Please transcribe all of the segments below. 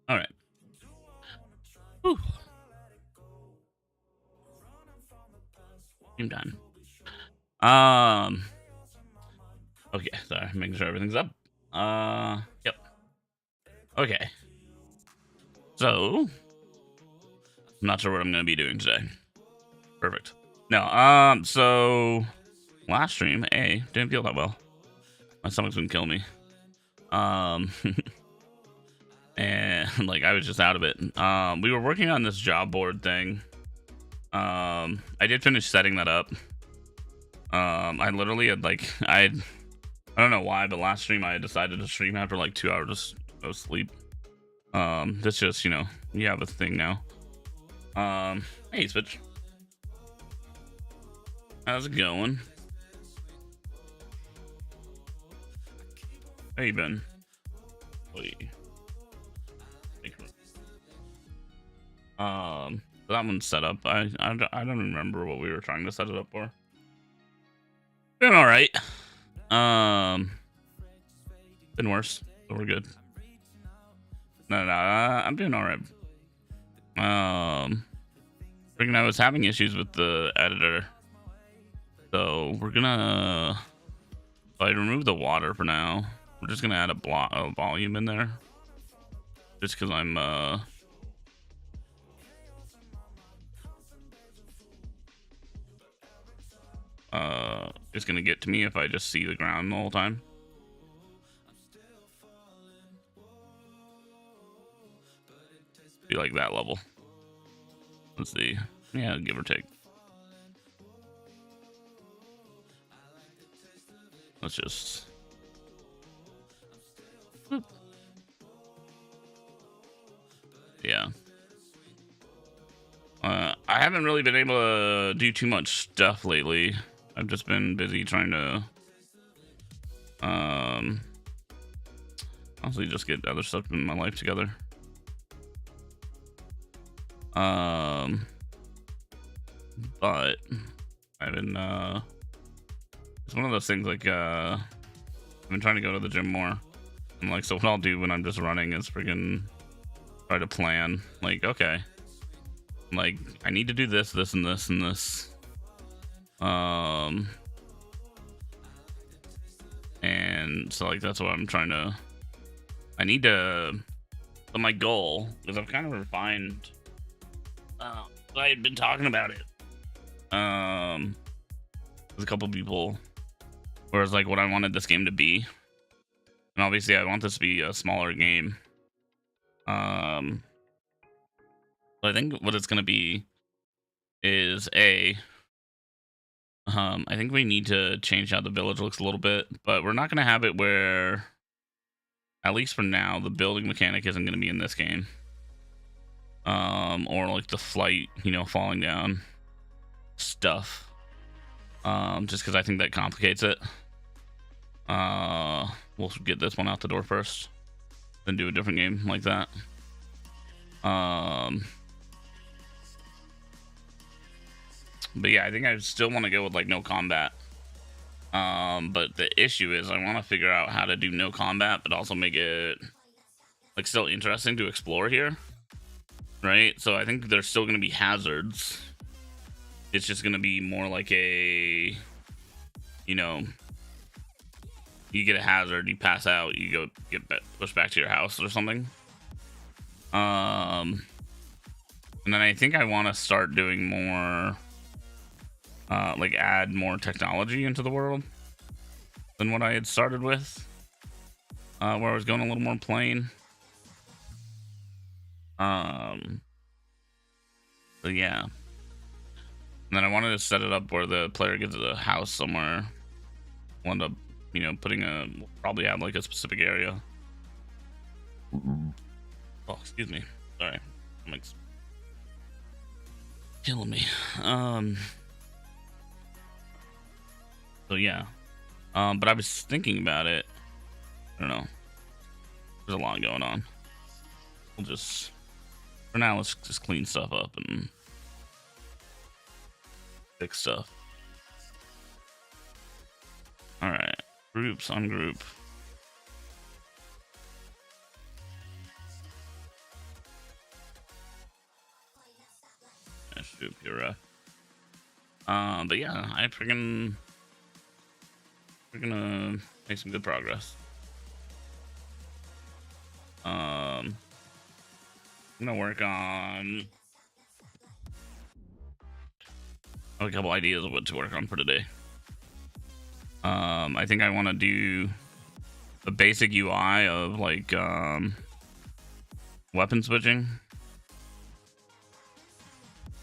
All right. Whew. I'm done. Okay, sorry, making sure everything's up. Yep. Okay. So, I'm not sure what I'm gonna be doing today. Perfect. No, so last stream, didn't feel that well. My stomach's been killing me. And like I was just out of it. We were working on this job board thing. I did finish setting that up. I literally had like I don't know why, but last stream I decided to stream after like 2 hours of sleep. That's just, you know, you have a thing now. Hey Switch. How's it going? How you been? Wait. That one's set up. I don't remember what we were trying to set it up for. Been all right. Been worse, but we're good. No, I'm doing all right. Freaking, I was having issues with the editor, so we're gonna. I remove the water for now. We're just gonna add a volume in there, just because I'm it's gonna get to me if I just see the ground the whole time. Be like that level. Let's see. Yeah, give or take. Let's just. Whoop. Yeah. I haven't really been able to do too much stuff lately. I've just been busy trying to honestly just get other stuff in my life together. But I've been it's one of those things like I've been trying to go to the gym more. And like, so what I'll do when I'm just running is freaking try to plan, like, okay, like I need to do this, this, and this, and this. And so like that's what I'm trying to. I need to. But my goal is I've kind of refined. I had been talking about it. There's a couple people where it's like what I wanted this game to be, and obviously I want this to be a smaller game. But I think what it's gonna be is I think we need to change how the village looks a little bit, but we're not gonna have it where, at least for now, the building mechanic isn't gonna be in this game. Or like the flight, you know, falling down stuff. Just because I think that complicates it. We'll get this one out the door first, then do a different game like that. But yeah, I think I still want to go with like no combat. But the issue is I want to figure out how to do no combat, but also make it like still interesting to explore here, right? So I think there's still going to be hazards. It's just going to be more like a, you know, you get a hazard, you pass out, you go pushed back to your house or something. And then I think I want to start doing more, like add more technology into the world than what I had started with, where I was going a little more plain. So yeah. And then I wanted to set it up where the player gets a house somewhere. I wanted to, you know, probably have like a specific area. Oh, excuse me. Sorry. I'm like killing me. So yeah. But I was thinking about it. I don't know. There's a lot going on. We'll just For now, let's just clean stuff up and fix stuff. All right, groups, ungroup. Yeah, shoot, you're rough. But yeah, we're gonna make some good progress. I'm gonna work on a couple ideas of what to work on for today. I think I want to do the basic UI of like weapon switching.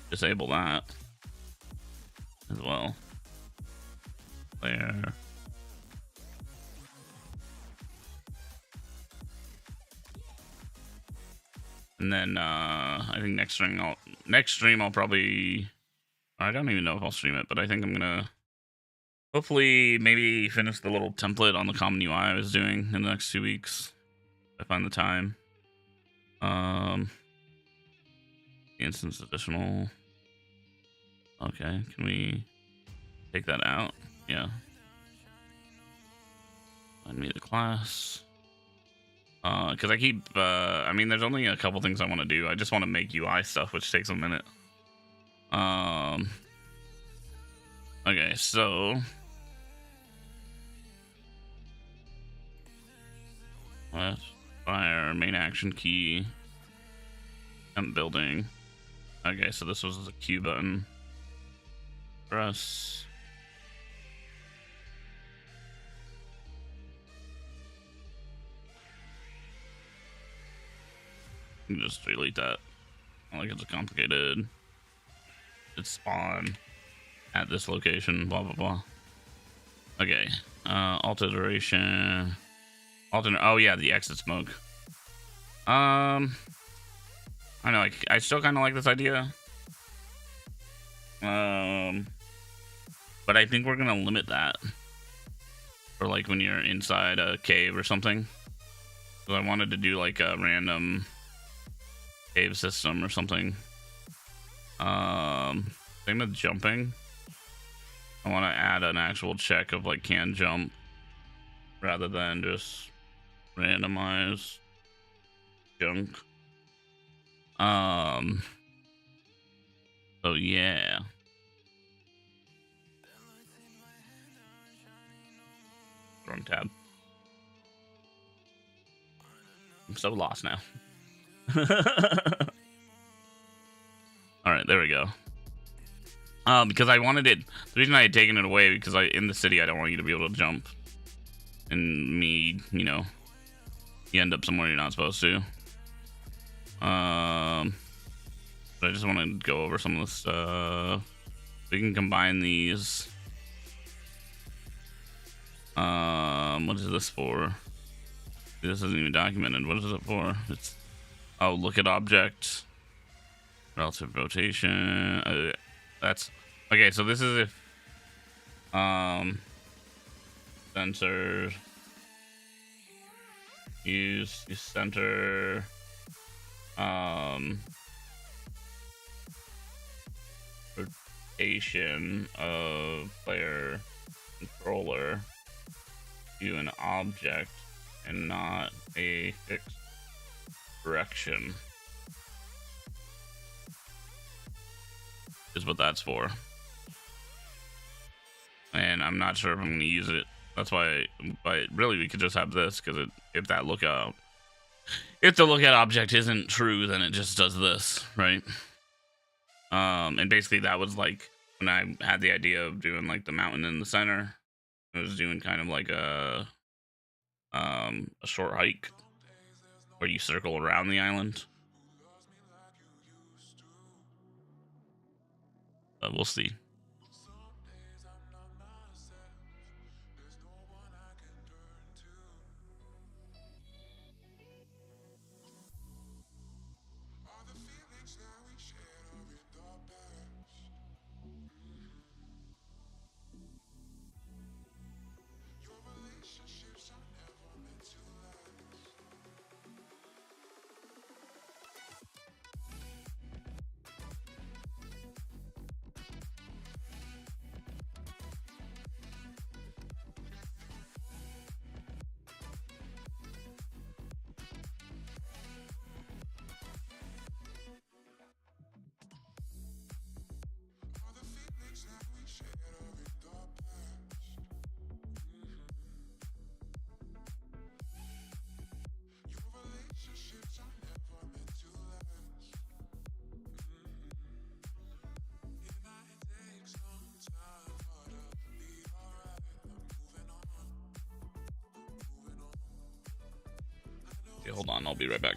Disable that as well. There. And then I think next stream I'll probably, I don't even know if I'll stream it, but I think I'm gonna hopefully maybe finish the little template on the common UI I was doing in the next 2 weeks if I find the time. Instance additional. Okay, can we take that out? Yeah. Find me the class. Because I keep, I mean, there's only a couple things I want to do. I just want to make UI stuff, which takes a minute. Okay, so let's fire main action key. I'm building. Okay, so this was the Q button. Press. You can just delete that. Not like it's complicated. It's spawn at this location. Blah blah blah. Okay. Alt iteration. Alternate. Oh yeah, the exit smoke. I know. I still kind of like this idea. But I think we're gonna limit that for like when you're inside a cave or something. So I wanted to do like a random cave system or something. Same with jumping. I want to add an actual check of like can jump rather than just randomize junk. So yeah. Wrong tab. I'm so lost now. All right, there we go. Because I wanted it. The reason I had taken it away because in the city I don't want you to be able to jump, and you know, you end up somewhere you're not supposed to. But I just want to go over some of the stuff. We can combine these. What is this for? This isn't even documented. What is it for? It's look at object. Relative rotation. That's okay. So this is if sensor use center rotation of player controller to an object and not a fixed direction is what that's for. And I'm not sure if I'm going to use it. That's why, but really we could just have this, because if the lookout object isn't true, then it just does this, right? And basically that was like when I had the idea of doing like the mountain in the center. I was doing kind of like a short hike where you circle around the island. But we'll see. Okay, hold on. I'll be right back.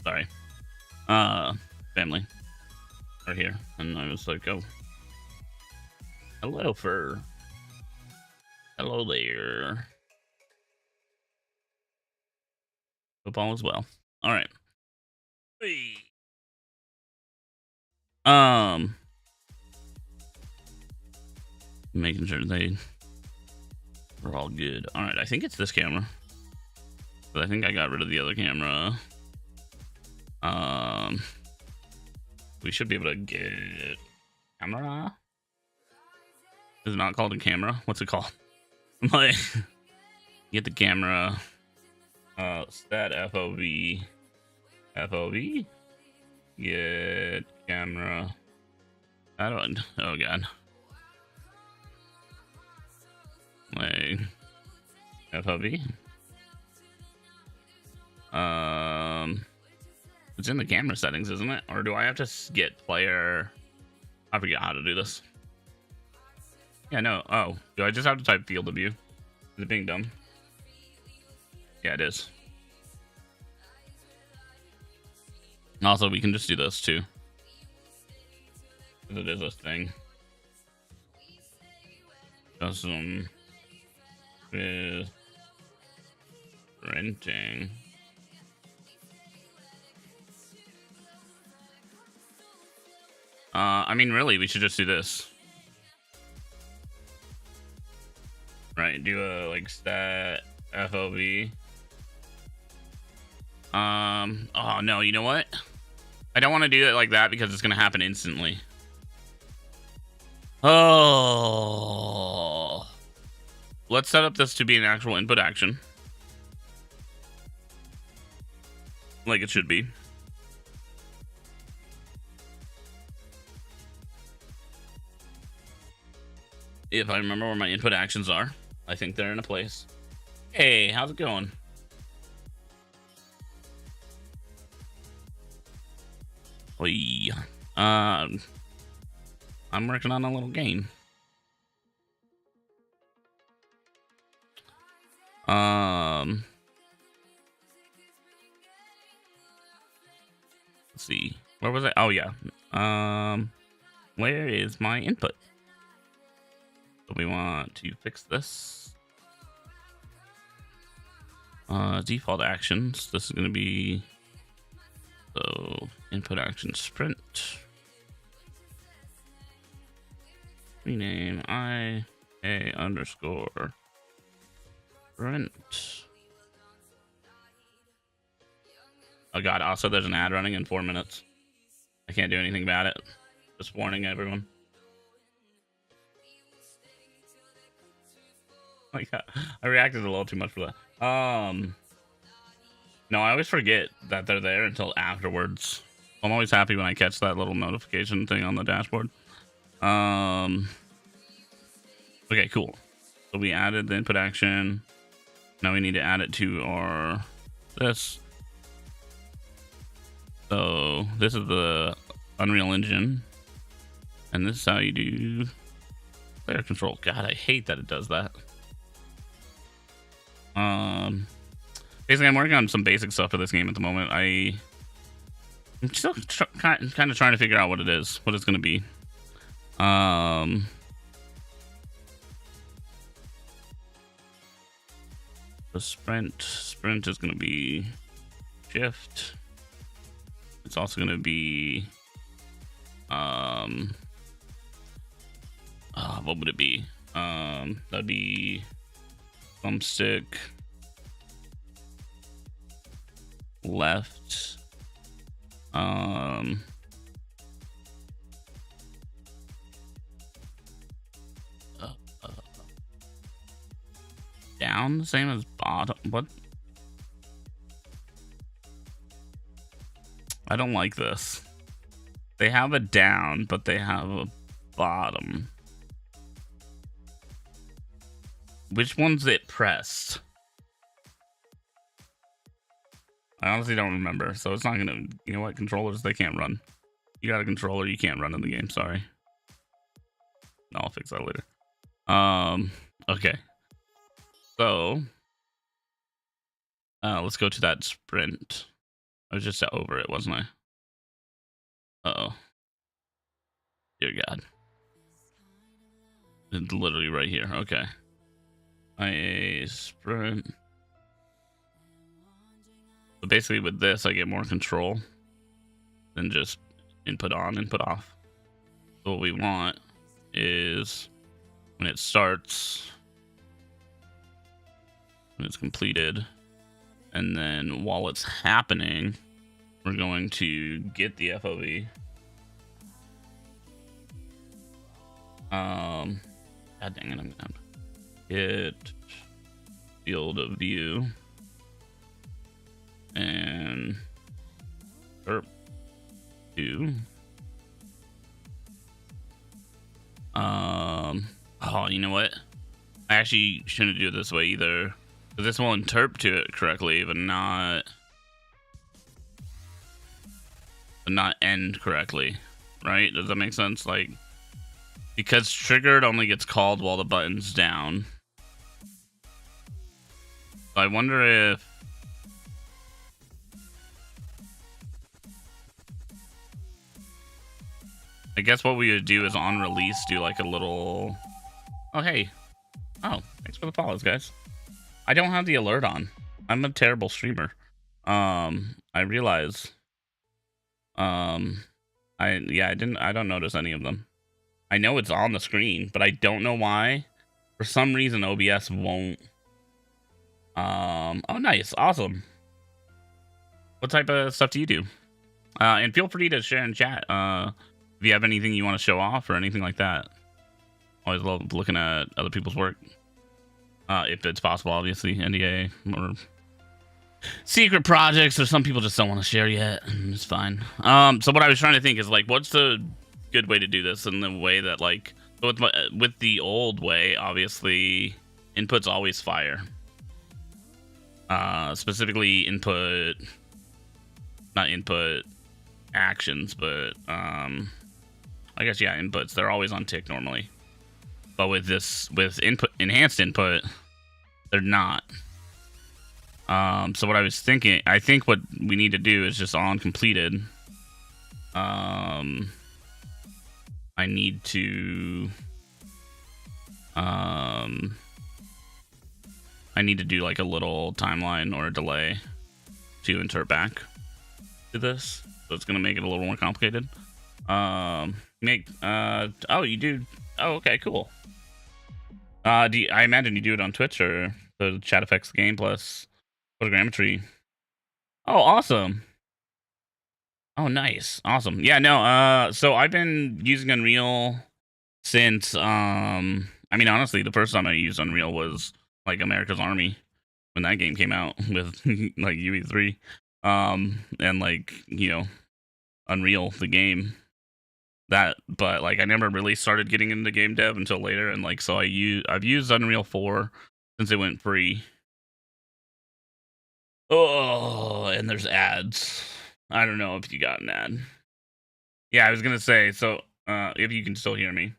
Sorry. Family are here, and I was like, oh, hello, fur. Hello there. Hope all is well. All right. Hey. Making sure they are all good. All right, I think it's this camera, but I think I got rid of the other camera. We should be able to get camera. Is it not called a camera? What's it called? Like, get the camera. Stat FOV. FOV. Get camera. I don't. Oh god. Like FOV. It's in the camera settings, isn't it? Or do I have to get player? I forget how to do this. Yeah, no. Oh, do I just have to type field of view? Is it being dumb? Yeah, it is. Also, we can just do this too. Because it is a thing. Custom with renting. I mean, really, we should just do this. Right, do a, like, stat FOV. Oh, no, you know what? I don't want to do it like that because it's going to happen instantly. Oh. Let's set up this to be an actual input action. Like it should be. If I remember where my input actions are, I think they're in a place. Hey, how's it going? Oi. I'm working on a little game. Let's see. Where was I? Oh yeah. Where is my input? So we want to fix this. Default actions. This is going to be so input action sprint. Rename IA underscore sprint. Oh god, also there's an ad running in 4 minutes. I can't do anything about it. Just warning everyone. Like, I reacted a little too much for that. No, I always forget that they're there until afterwards. I'm always happy when I catch that little notification thing on the dashboard. Okay, cool. So we added the input action. Now we need to add it to our this. So this is the Unreal Engine, and this is how you do player control. God, I hate that it does that. Basically, I'm working on some basic stuff for this game at the moment. I'm still kind of trying to figure out what it is, what it's going to be. The sprint is going to be shift. It's also going to be what would it be? That'd be thumbstick left. Down, the same as bottom. What? I don't like this. They have a down, but they have a bottom. Which one's it pressed? I honestly don't remember, so it's not gonna. You know what? Controllers, they can't run. You got a controller, you can't run in the game. Sorry. No, I'll fix that later. Okay. So, let's go to that sprint. I was just over it, wasn't I? Uh-oh. Dear God. It's literally right here. Okay. IA sprint. So basically with this, I get more control than just input on, input off. So what we want is when it starts, when it's completed, and then while it's happening, we're going to get the FOV. God dang it, I'm gonna hit field of view and perp to oh, you know what? I actually shouldn't do it this way either. Because this will interp to it correctly, but not end correctly. Right? Does that make sense? Like, because triggered only gets called while the button's down. So I wonder if I guess what we would do is on release do like a little oh hey. Oh, thanks for the follows, guys. I don't have the alert on. I'm a terrible streamer. I realize. I don't notice any of them. I know it's on the screen, but I don't know why. For some reason, OBS won't. Oh, nice. Awesome. What type of stuff do you do? And feel free to share in chat. If you have anything you want to show off or anything like that. Always love looking at other people's work. If it's possible, obviously. NDA or secret projects, or some people just don't want to share yet. It's fine. So what I was trying to think is, like, what's the good way to do this in the way that, like, with the old way, obviously input's always fire. Specifically not input actions, but I guess yeah, inputs, they're always on tick normally. But with enhanced input, they're not. So what I was thinking, I think what we need to do is just on completed. I need to do like a little timeline or a delay to enter back to this. So it's gonna make it a little more complicated. Oh, you do. Oh, okay, cool. I imagine you do it on Twitch or the chat effects game plus photogrammetry. Oh, awesome. Oh, nice. Awesome. Yeah, no, so I've been using Unreal since, I mean, honestly, the first time I used Unreal was, like, America's Army, when that game came out with, like, UE3, and, like, you know, Unreal, the game, but, like, I never really started getting into game dev until later, and, like, so I've used Unreal 4 since it went free. Oh, and there's ads. I don't know if you got an ad. Yeah, I was gonna say, so if you can still hear me.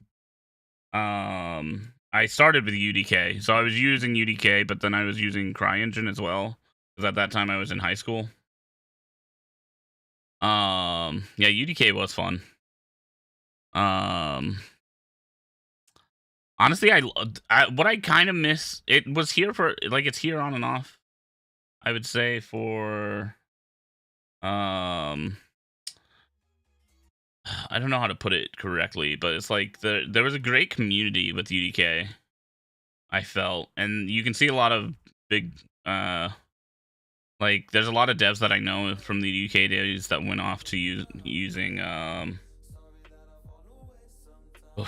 I started with UDK. So I was using UDK, but then I was using CryEngine as well. Because at that time I was in high school. Yeah, UDK was fun. Honestly, what I kind of miss, it was here for, like, it's here on and off. I would say for I don't know how to put it correctly, but it's like there was a great community with UDK, I felt, and you can see a lot of big like there's a lot of devs that I know from the UDK days that went off to using oh,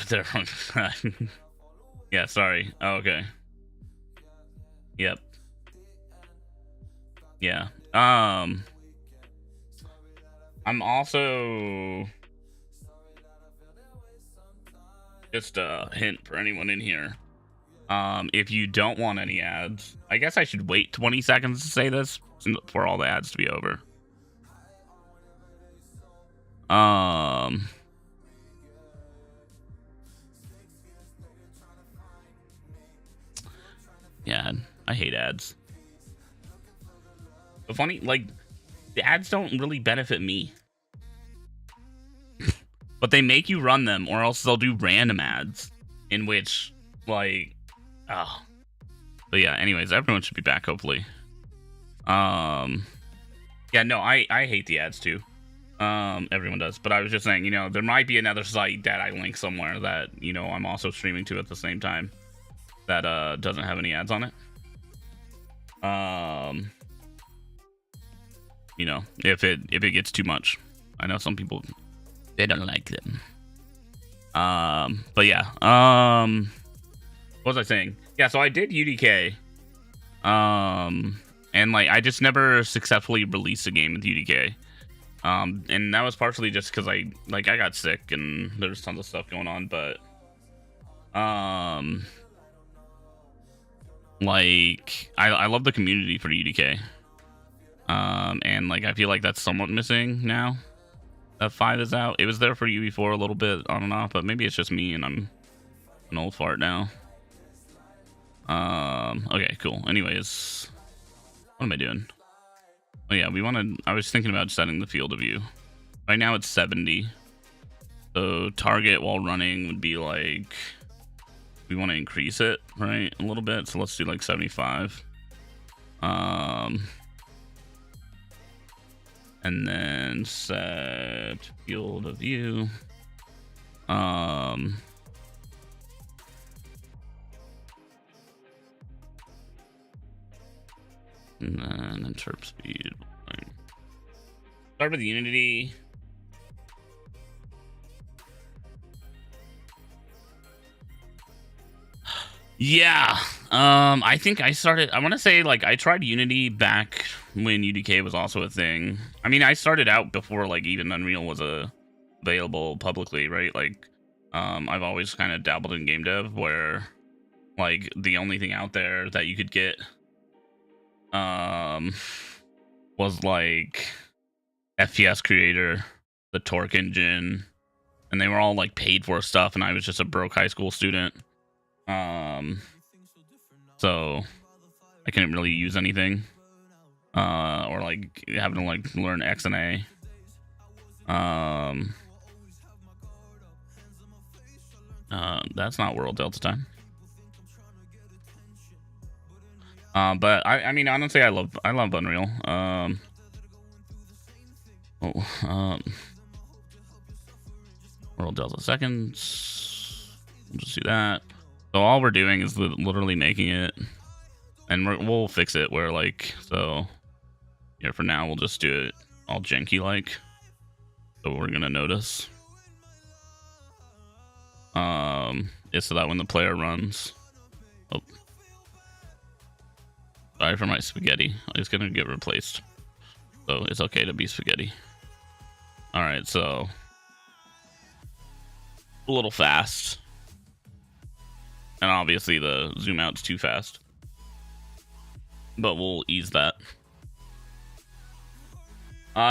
they're yeah, sorry. Oh, okay. Yep. Yeah. I'm also, just a hint for anyone in here. If you don't want any ads, I guess I should wait 20 seconds to say this for all the ads to be over. Yeah, I hate ads. But funny, like, the ads don't really benefit me. But they make you run them, or else they'll do random ads in which, like, oh. But yeah, anyways, everyone should be back, hopefully. Yeah, no, I hate the ads too. Everyone does. But I was just saying, you know, there might be another site that I link somewhere that, you know, I'm also streaming to at the same time that doesn't have any ads on it. You know, if it gets too much. I know some people, they don't like them. But yeah, what was I saying? Yeah, so I did UDK. And like I just never successfully released a game with UDK. And that was partially just because I got sick and there's tons of stuff going on, but like I love the community for UDK. And like I feel like that's somewhat missing now that 5 is out. It was there for UE4 a little bit on and off, but maybe it's just me and I'm an old fart now. Okay, cool. Anyways, what am I doing? Oh yeah, I was thinking about setting the field of view. Right now it's 70. So target while running would be like, we want to increase it, right? A little bit. So let's do like 75. And then set field of view. And then interp speed. Start with Unity. Yeah. I think I want to say like I tried Unity back when UDK was also a thing. I mean, I started out before like even Unreal was available publicly, right? Like I've always kind of dabbled in game dev where like the only thing out there that you could get was like FPS Creator, the Torque engine, and they were all like paid for stuff, and I was just a broke high school student. So I couldn't really use anything, or like having to like learn X and A. That's not World Delta time. But I mean, honestly, I love Unreal. World Delta seconds. We'll just do that. So all we're doing is literally making it, and we'll fix it where like, so yeah, for now we'll just do it all janky like, so we're gonna notice. It's so that when the player runs, oh, sorry for my spaghetti, it's gonna get replaced, so it's okay to be spaghetti. All right, so a little fast. And obviously the zoom out's too fast. But we'll ease that.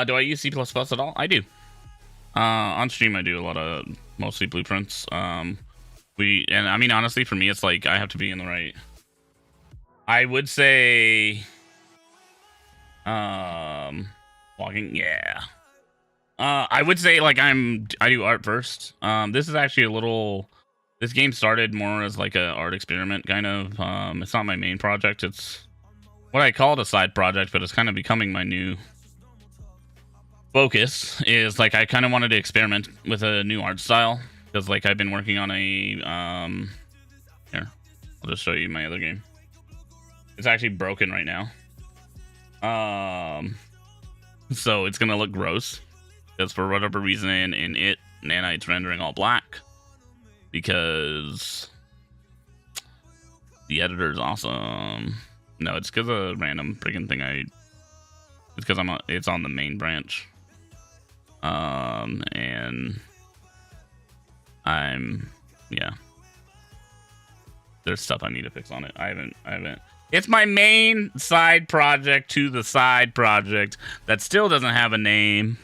Do I use C++ at all? I do. On stream I do a lot of mostly blueprints. And I mean honestly for me it's like I have to be in the right. I would say walking, yeah. I would say like I do art first. This is actually a little, this game started more as like a art experiment kind of. It's not my main project. It's what I call it a side project, but it's kind of becoming my new focus. Is like I kind of wanted to experiment with a new art style because like I've been working on a here, I'll just show you my other game. It's actually broken right now. So it's gonna look gross because for whatever reason in it Nanite's rendering all black because the editor is awesome. No, it's because of a random freaking thing it's because it's on the main branch. And yeah. There's stuff I need to fix on it. I haven't. It's my main side project to the side project that still doesn't have a name.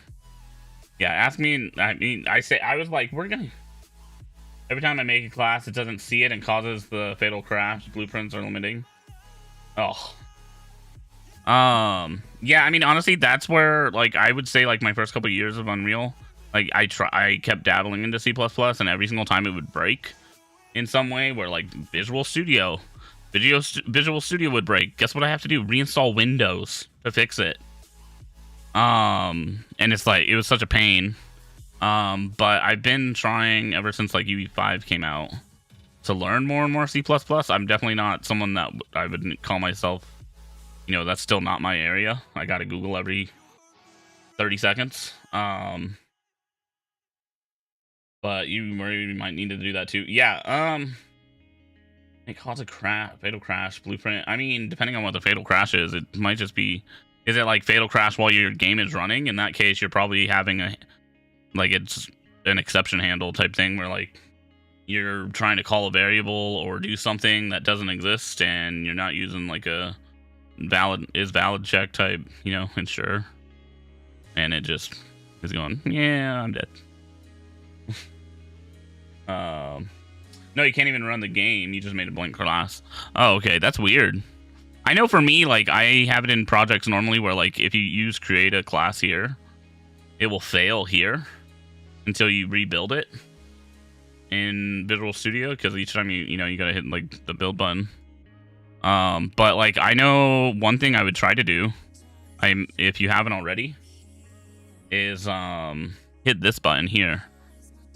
Yeah, ask me. I was like, we're gonna. Every time I make a class, it doesn't see it and causes the fatal crash. Blueprints are limiting. Oh. Yeah, I mean, honestly, that's where, like, I would say, like, my first couple of years of Unreal, like, I kept dabbling into C++, and every single time it would break in some way, where, like, Visual Studio would break. Guess what I have to do? Reinstall Windows to fix it. And it's like, it was such a pain. But I've been trying ever since, like, UE5 came out to learn more and more C++. I'm definitely not someone that I would call myself, you know, that's still not my area. I gotta Google every 30 seconds. But you might need to do that too. Yeah, it caused a crash, fatal crash, blueprint. I mean, depending on what the fatal crash is, it might just be, is it like fatal crash while your game is running? In that case, you're probably having a, like, it's an exception handle type thing where, like, you're trying to call a variable or do something that doesn't exist, and you're not using, like, a valid check type, you know, ensure, and it just is going, yeah, I'm dead. No, you can't even run the game. You just made a blank class. Oh, okay, that's weird. I know for me, like, I have it in projects normally where, like, if you use create a class here, it will fail here until you rebuild it in Visual Studio, because each time you gotta hit, like, the build button. But, like, I know one thing I would try to do, if you haven't already, is hit this button here.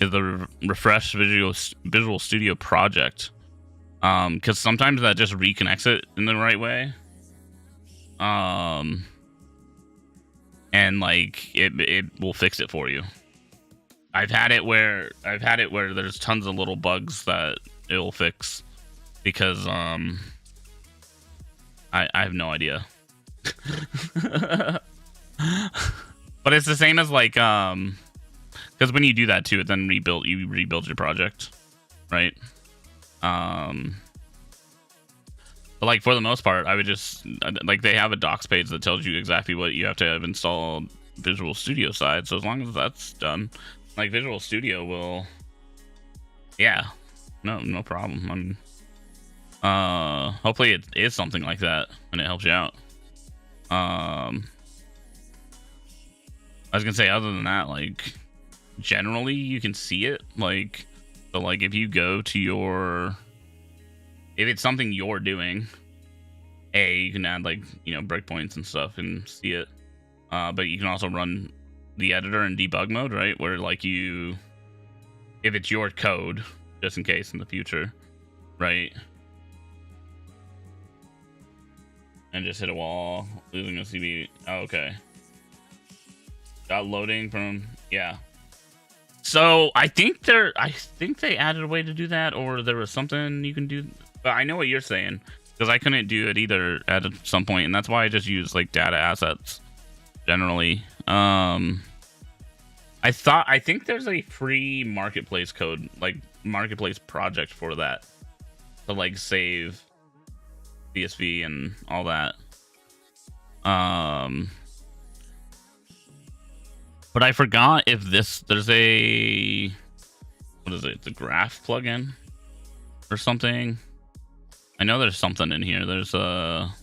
Is the refresh Visual Studio project, because sometimes that just reconnects it in the right way, and, like, it will fix it for you. I've had it where there's tons of little bugs that it will fix, because I have no idea. But it's the same as, like, because when you do that too, it then you rebuild your project, right? But, like, for the most part, I would just, like, they have a docs page that tells you exactly what you have to have installed Visual Studio side. So as long as that's done, like, Visual Studio will, yeah, no problem. Hopefully it is something like that and it helps you out. I was gonna say, other than that, like, generally you can see it, like, so, like, if you go to your, if it's something you're doing, you can add, like, you know, breakpoints and stuff and see it, but you can also run the editor in debug mode, right, where, like, if it's your code, just in case in the future, right, and just hit a wall, losing a CB. Oh, okay, got loading from, yeah. So I think they added a way to do that, or there was something you can do. But I know what you're saying, because I couldn't do it either at some point, and that's why I just use, like, data assets generally. I think there's a free marketplace code, like, marketplace project for that, to, like, save CSV and all that. But I forgot if there's a, what is it, the graph plugin or something. I know there's something in here. There's a,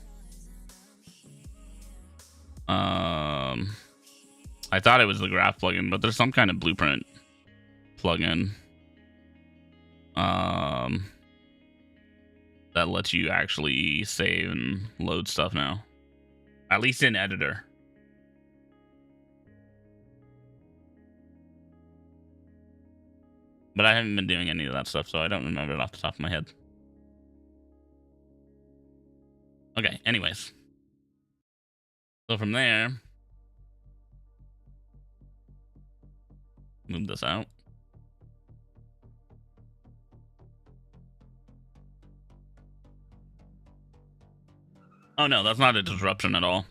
I thought it was the graph plugin, but there's some kind of blueprint plugin, that lets you actually save and load stuff now, at least in editor. But I haven't been doing any of that stuff, so I don't remember it off the top of my head. Okay, anyways. So from there, move this out. Oh no, that's not a disruption at all.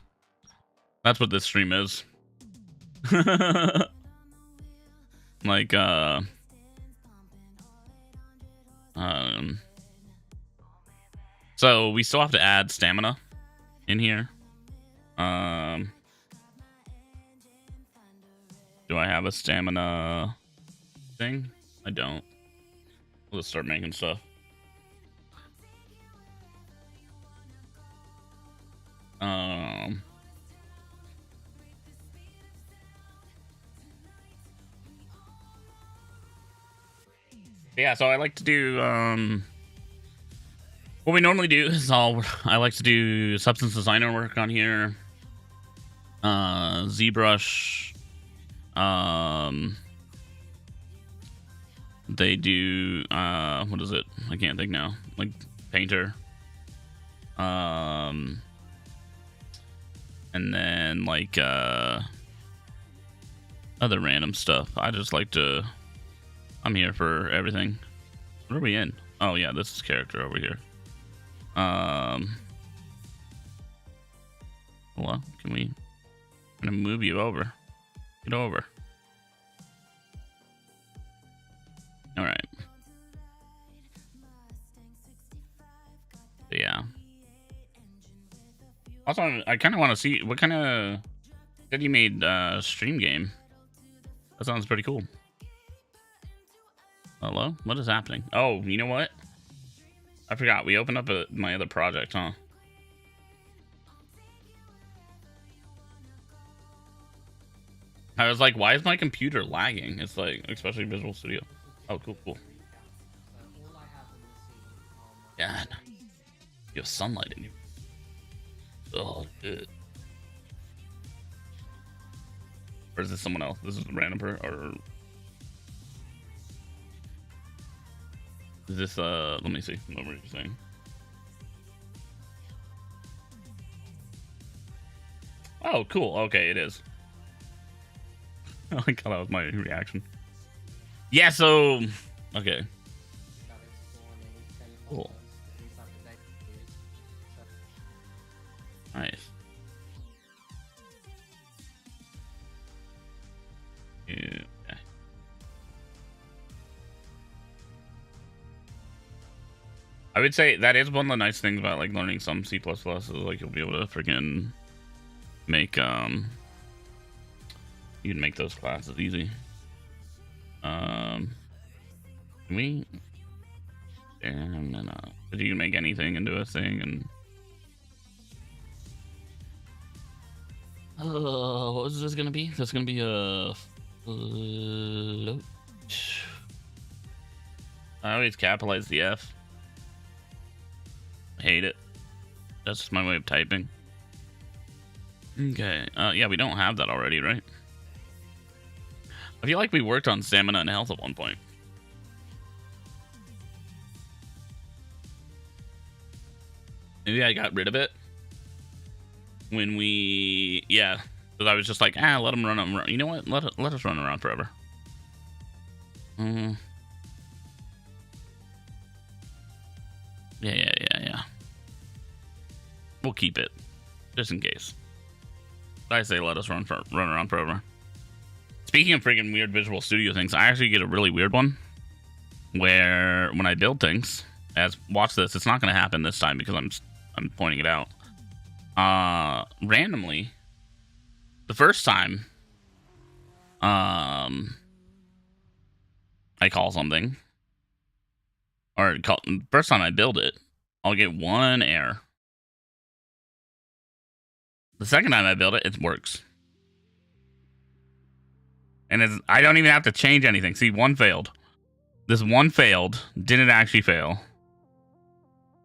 That's what this stream is. Like, so we still have to add stamina in here. Do I have a stamina thing? I don't. Let's start making stuff. Yeah, so I like to do what we normally do is I like to do substance designer work on here. ZBrush. They do what is it? I can't think now. Like Painter. And then like other random stuff. I just like to I'm here for everything. What are we in? Oh yeah, this is character over here. Hello? Can we I'm gonna move you over. Get over. Alright. Yeah. Also, I kind of want to see what kind of said you made stream game. That sounds pretty cool. Hello? What is happening? Oh, you know what? I forgot. We opened up my other project, huh? I was like, why is my computer lagging? It's like, especially Visual Studio. Oh, cool, cool. God. You have sunlight in you. Oh, good. Or is this someone else? This is a random person, or is this let me see. What were you saying? Oh, cool. Okay, it is. I like how that was my reaction. Yeah, so okay. Cool. Nice. Yeah. I would say that is one of the nice things about like learning some C++ is like you'll be able to freaking make you can make those classes easy. Can we but you can make anything into a thing and what was this gonna be? That's gonna be a float. I always capitalize the F. I hate it. That's just my way of typing. Okay. Yeah, we don't have that already, right? I feel like we worked on stamina and health at one point. Maybe I got rid of it when we, yeah, because I was just like, let them run. You know what? Let us run around forever. Yeah. We'll keep it just in case. I say let us run around forever. Speaking of freaking weird Visual Studio things, I actually get a really weird one where when I build things, watch this, it's not going to happen this time because I'm pointing it out. Randomly, the first time I call something, or first time I build it, I'll get one error. The second time I build it, it works. And I don't even have to change anything. See, one failed. This one failed. Didn't actually fail.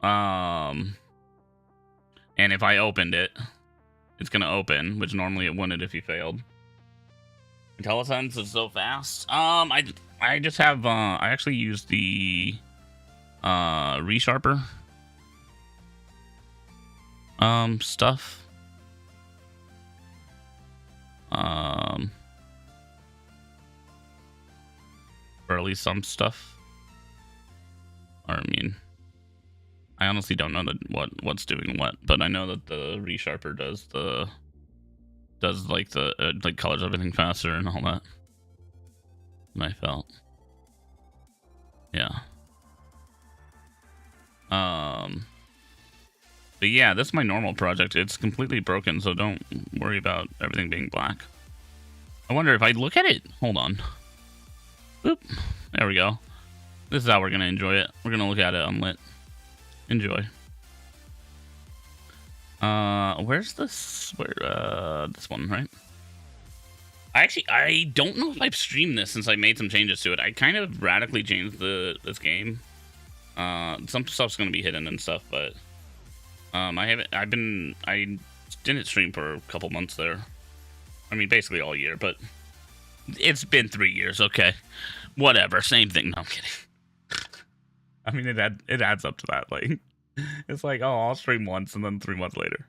And if I opened it, it's going to open, which normally it wouldn't if you failed. IntelliSense is so fast. I just have, I actually use the resharper stuff. Or at least some stuff. Or I mean, I honestly don't know what's doing what, but I know that the resharper does like like colors everything faster and all that. And I felt, yeah. But yeah, this is my normal project. It's completely broken, so don't worry about everything being black. I wonder if I look at it. Hold on. Boop. There we go. This is how we're gonna enjoy it. We're gonna look at it unlit. Enjoy. Where's this? This one, right? I don't know if I've streamed this since I made some changes to it. I kind of radically changed this game. Some stuff's gonna be hidden and stuff, but I didn't stream for a couple months there. I mean, basically all year, but it's been 3 years. Okay, whatever, same thing. No, I'm kidding. I mean, it adds up to that. Like, it's like, oh, I'll stream once and then 3 months later.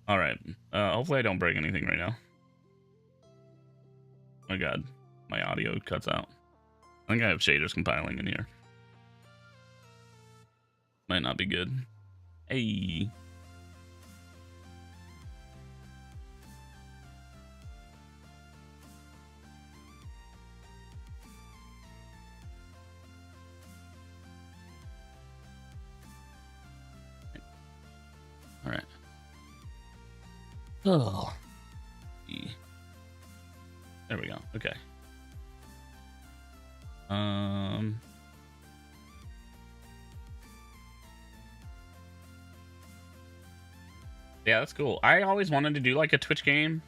All right. Hopefully I don't break anything right now. Oh my god, my audio cuts out. I think I have shaders compiling in here. Might not be good. Hey. All right. Oh. There we go. Okay. Yeah, that's cool. I always wanted to do like a Twitch game.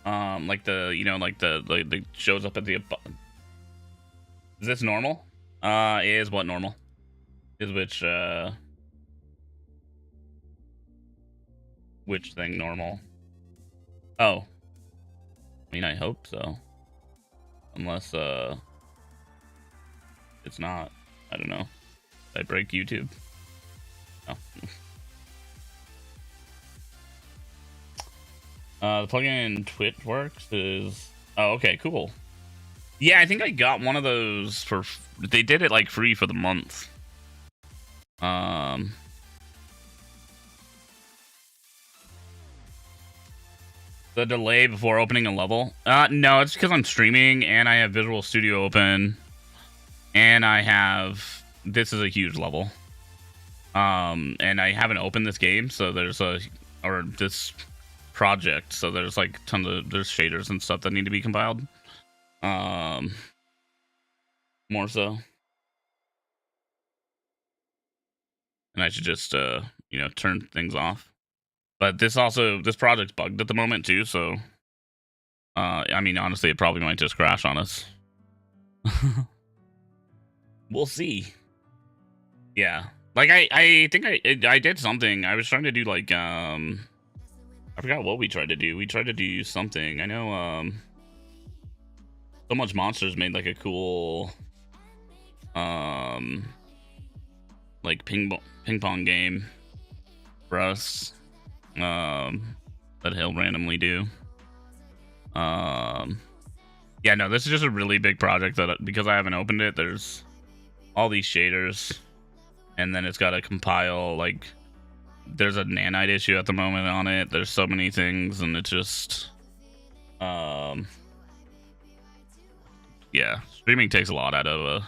Like the shows up at the. Is this normal? Is what normal? Is which thing normal? Oh. I mean, I hope so. Unless it's not. I don't know. Did I break YouTube? Oh. The plugin Twitch works is... Oh, okay, cool. Yeah, I think I got one of those for... They did it, like, free for the month. The delay before opening a level? No, it's because I'm streaming, and I have Visual Studio open. And I have... This is a huge level. And I haven't opened this game, so there's a... Or this... project, so there's like there's shaders and stuff that need to be compiled, more so, and I should just you know, turn things off. But this project's bugged at the moment too, so I mean, honestly, it probably might just crash on us. We'll see. Yeah, like I think I did something. I was trying to do like I forgot what we tried to do. We tried to do something. I know, So Much Monsters made like a cool, like ping pong game for us, that he'll randomly do. Yeah, no, this is just a really big project that, because I haven't opened it, there's all these shaders, and then it's got to compile, like, there's a nanite issue at the moment on it. There's so many things, and it just, yeah, streaming takes a lot out of,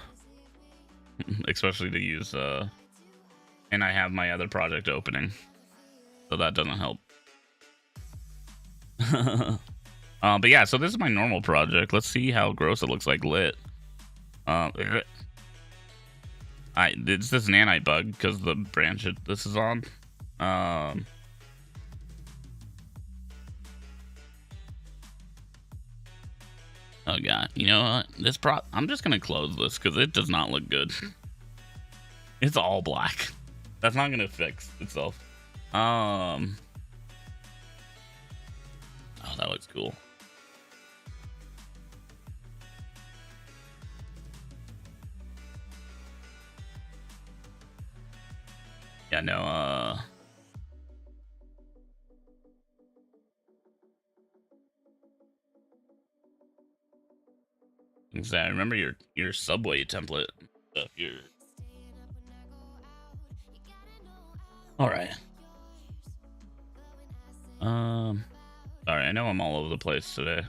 especially to use, and I have my other project opening, so that doesn't help. But yeah, so this is my normal project. Let's see how gross it looks like lit. It's this nanite bug because the branch this is on. Oh god, you know what? I'm just gonna close this because it does not look good. It's all black. That's not gonna fix itself. Oh, that looks cool. Yeah, no, I remember your subway template stuff. All right. Sorry, I know I'm all over the place today.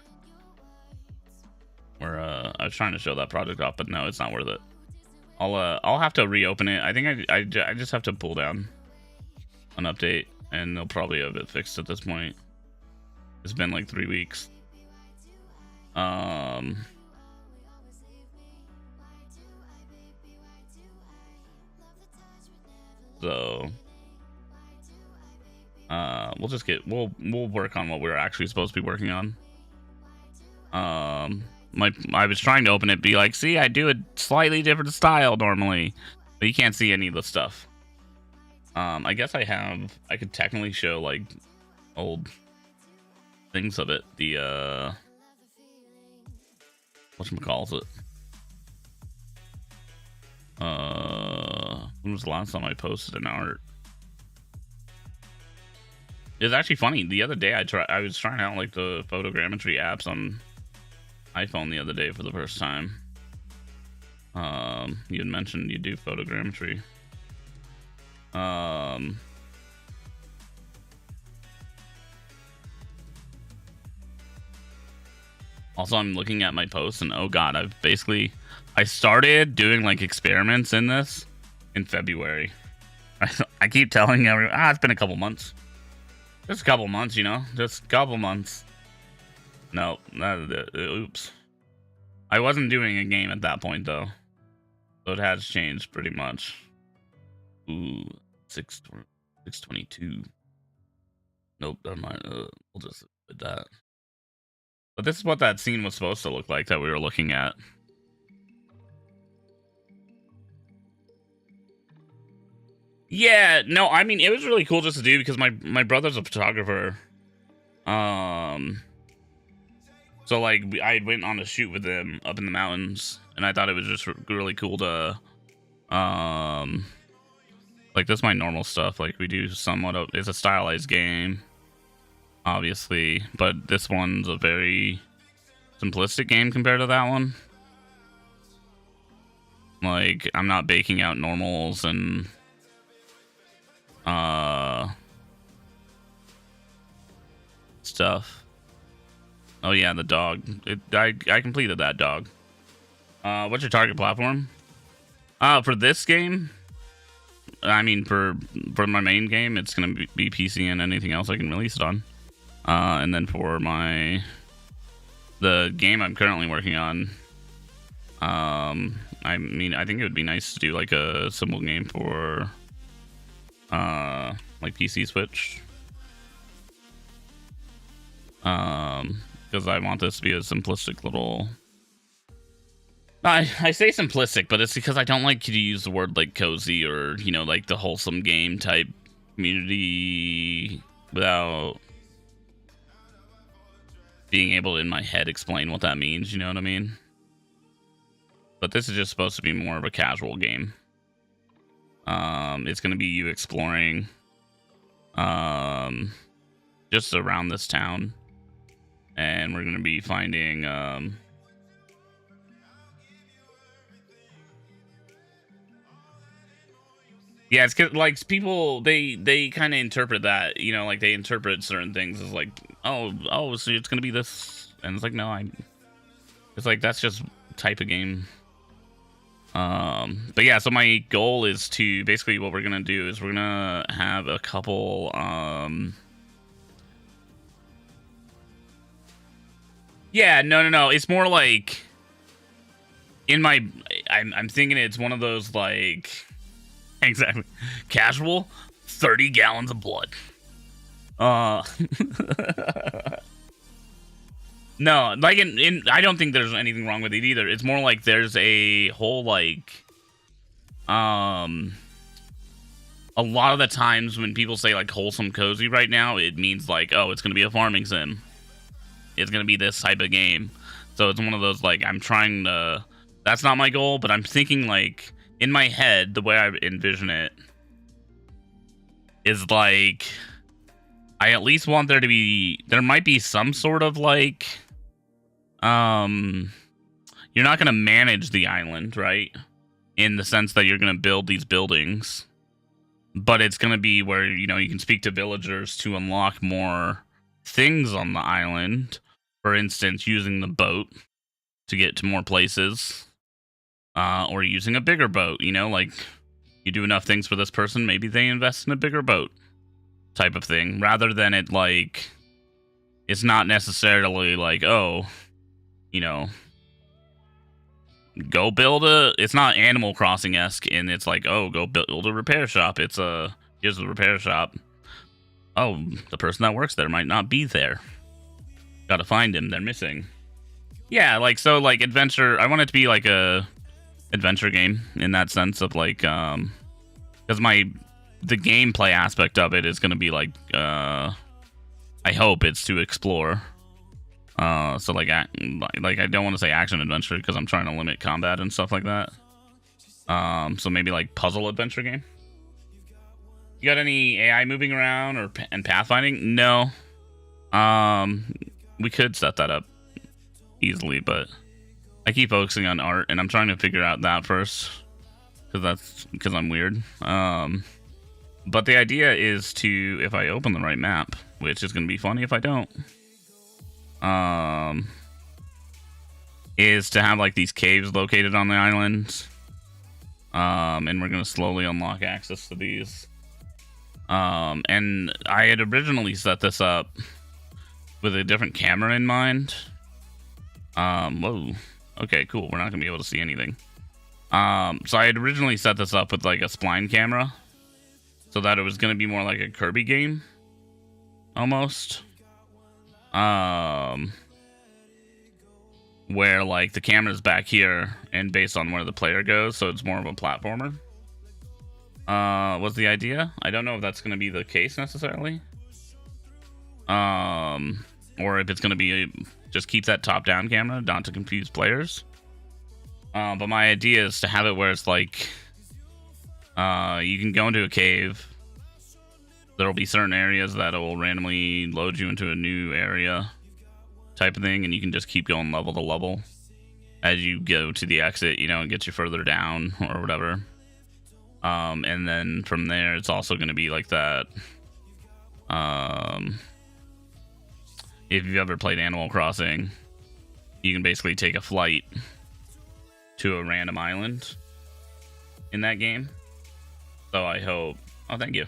I was trying to show that project off, but no, it's not worth it. I'll have to reopen it. I think I just have to pull down an update, and they'll probably have it fixed at this point. It's been like 3 weeks. So we'll work on what we're actually supposed to be working on. I was trying to open it, be like, see, I do a slightly different style normally, but you can't see any of the stuff. I guess I could technically show like old things of it. The whatchamacallit? When was the last time I posted an art? It was actually funny. The other day I was trying out like the photogrammetry apps on iPhone the other day for the first time. You had mentioned you do photogrammetry. Also, I'm looking at my posts and oh god, I started doing like experiments in this in February. I keep telling everyone, it's been a couple months. Just a couple months, you know? Just a couple months. No, oops. I wasn't doing a game at that point, though. So it has changed pretty much. Ooh, 622. Nope, never mind. We'll just put that. But this is what that scene was supposed to look like that we were looking at. Yeah, no, I mean, it was really cool just to do because my brother's a photographer. So, like, I went on a shoot with him up in the mountains, and I thought it was just really cool to, like, this is my normal stuff. Like, we do somewhat of, it's a stylized game, obviously, but this one's a very simplistic game compared to that one. Like, I'm not baking out normals and stuff. Oh yeah, the dog. I completed that dog. What's your target platform? For this game, I mean for my main game, it's gonna be PC and anything else I can release it on. And then for the game I'm currently working on, I mean, I think it would be nice to do like a simple game for like PC Switch. Because I want this to be a simplistic little... I say simplistic, but it's because I don't like to use the word like cozy or, you know, like the wholesome game type community without being able to in my head explain what that means, you know what I mean? But this is just supposed to be more of a casual game. It's going to be you exploring just around this town. And we're going to be finding yeah, it's like people they kind of interpret that, you know, like they interpret certain things as like, oh, so it's going to be this, and it's like, no, it's like that's just type of game. But yeah, so my goal is to basically what we're going to do is we're going to have a couple yeah, no. It's more like I'm thinking it's one of those like exactly casual 30 gallons of blood. No, like I don't think there's anything wrong with it either. It's more like there's a whole like a lot of the times when people say like wholesome cozy right now, it means like, oh, it's gonna be a farming sim. It's gonna be this type of game. So it's one of those like I'm trying to. That's not my goal, but I'm thinking like in my head, the way I envision it is like I at least want there might be some sort of like you're not gonna manage the island, right? In the sense that you're gonna build these buildings, but it's gonna be where, you know, you can speak to villagers to unlock more things on the island. For instance, using the boat to get to more places, or using a bigger boat, you know, like you do enough things for this person, maybe they invest in a bigger boat type of thing, rather than it like, it's not necessarily like, oh, you know, go build it's not Animal Crossing-esque, and it's like, oh, go build a repair shop. It's here's the repair shop. Oh, the person that works there might not be there. Gotta find him. They're missing. Yeah, like, so, like, adventure. I want it to be like a adventure game in that sense of like, because the gameplay aspect of it is going to be like, I hope it's to explore. So like I don't want to say action adventure because I'm trying to limit combat and stuff like that. So maybe like puzzle adventure game. You got any AI moving around and pathfinding? No. We could set that up easily, but I keep focusing on art and I'm trying to figure out that first because I'm weird. But the idea is to, if I open the right map, which is going to be funny if I don't, is to have like these caves located on the island. And we're going to slowly unlock access to these. And I had originally set this up with a different camera in mind. Whoa. Okay, cool. We're not going to be able to see anything. So I had originally set this up with like a spline camera. So that it was going to be more like a Kirby game. Almost. Where like the camera's back here and based on where the player goes, so it's more of a platformer. Was the idea. I don't know if that's going to be the case necessarily. Or if it's going to be just keep that top-down camera, not to confuse players. But my idea is to have it where it's like, you can go into a cave. There'll be certain areas that will randomly load you into a new area type of thing, and you can just keep going level to level as you go to the exit, you know, and get you further down or whatever. And then from there, it's also going to be like that. If you've ever played Animal Crossing, you can basically take a flight to a random island in that game. So I hope... Oh, thank you.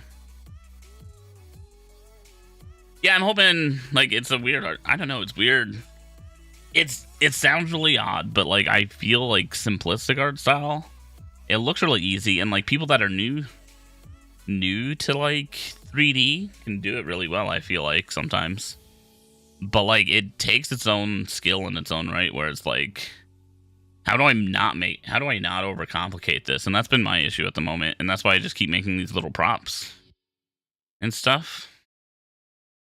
Yeah, I'm hoping, like, it's a weird art. I don't know, it's weird. It sounds really odd, but, like, I feel, like, simplistic art style. It looks really easy, and, like, people that are new to, like, 3D can do it really well, I feel like, sometimes. But, like, it takes its own skill in its own right, where it's, like, how do I not overcomplicate this? And that's been my issue at the moment, and that's why I just keep making these little props and stuff.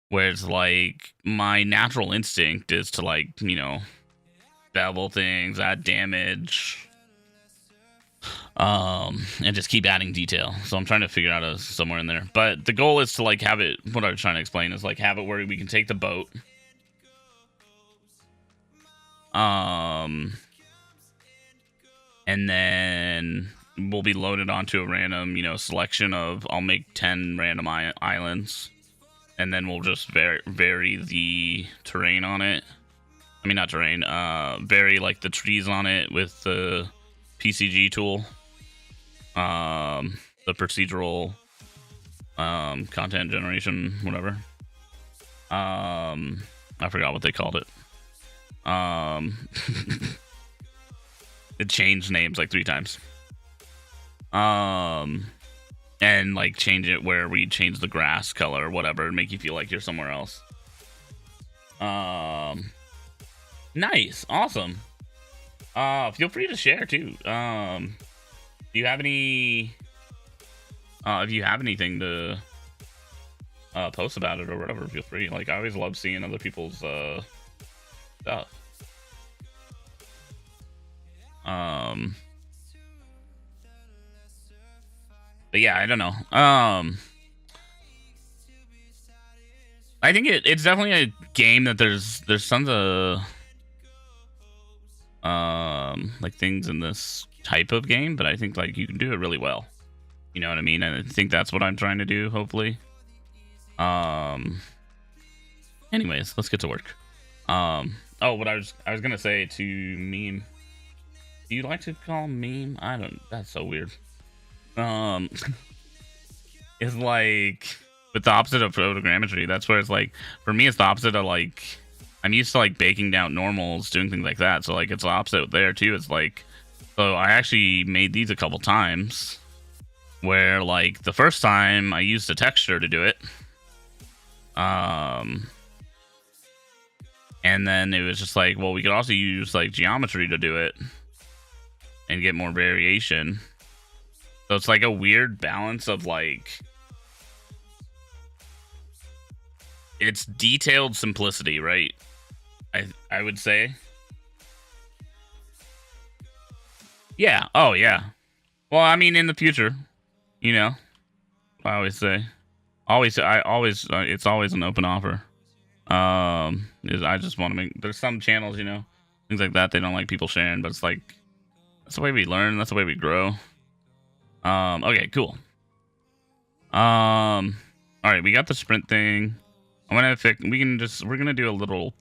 Where it's like, my natural instinct is to, like, you know, bevel things, add damage, and just keep adding detail. So I'm trying to figure out somewhere in there. But the goal is to, like, have it, what I was trying to explain is, like, have it where we can take the boat. And then we'll be loaded onto a random, you know, selection of, I'll make 10 random islands. And then we'll just vary the terrain on it. I mean, not terrain. Vary, like, the trees on it with the PCG tool. The procedural content generation, whatever. I forgot what they called it. It changed names, like, 3 times. And, like, change it where we change the grass color or whatever and make you feel like you're somewhere else. Nice. Awesome. Feel free to share, too. Do you have any... if you have anything to post about it or whatever, feel free. Like, I always love seeing other people's stuff. But yeah, I don't know. I think it's definitely a game that there's tons of like things in this type of game, but I think, like, you can do it really well. You know what I mean? And I think that's what I'm trying to do, hopefully. Anyways, let's get to work. Oh, what I was gonna say to Meme. Do you like to call Meme? I don't. That's so weird. It's like with the opposite of photogrammetry. That's where it's like, for me, it's the opposite of, like, I'm used to, like, baking down normals, doing things like that. So, like, it's the opposite there too. It's like, so I actually made these a couple times where, like, the first time I used a texture to do it. And then it was just like, well, we could also use like geometry to do it and get more variation. So it's like a weird balance of like, it's detailed simplicity, right? I would say. Yeah. Oh yeah. Well, I mean, in the future, you know, I always say, it's always an open offer. Is I just want to make. There's some channels, you know, things like that. They don't like people sharing, but it's like that's the way we learn. That's the way we grow. Okay, cool. All right, we got the sprint thing. I'm gonna fix. We're gonna do a little.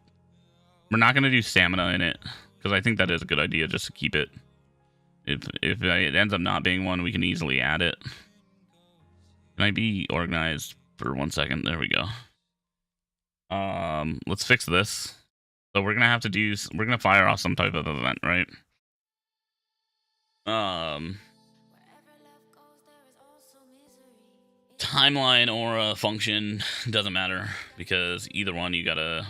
We're not gonna do stamina in it because I think that is a good idea just to keep it. If it ends up not being one, we can easily add it. Can I be organized for 1 second? There we go. Let's fix this. So we're gonna have to do. We're gonna fire off some type of event, right? Timeline or a function doesn't matter because either one you gotta.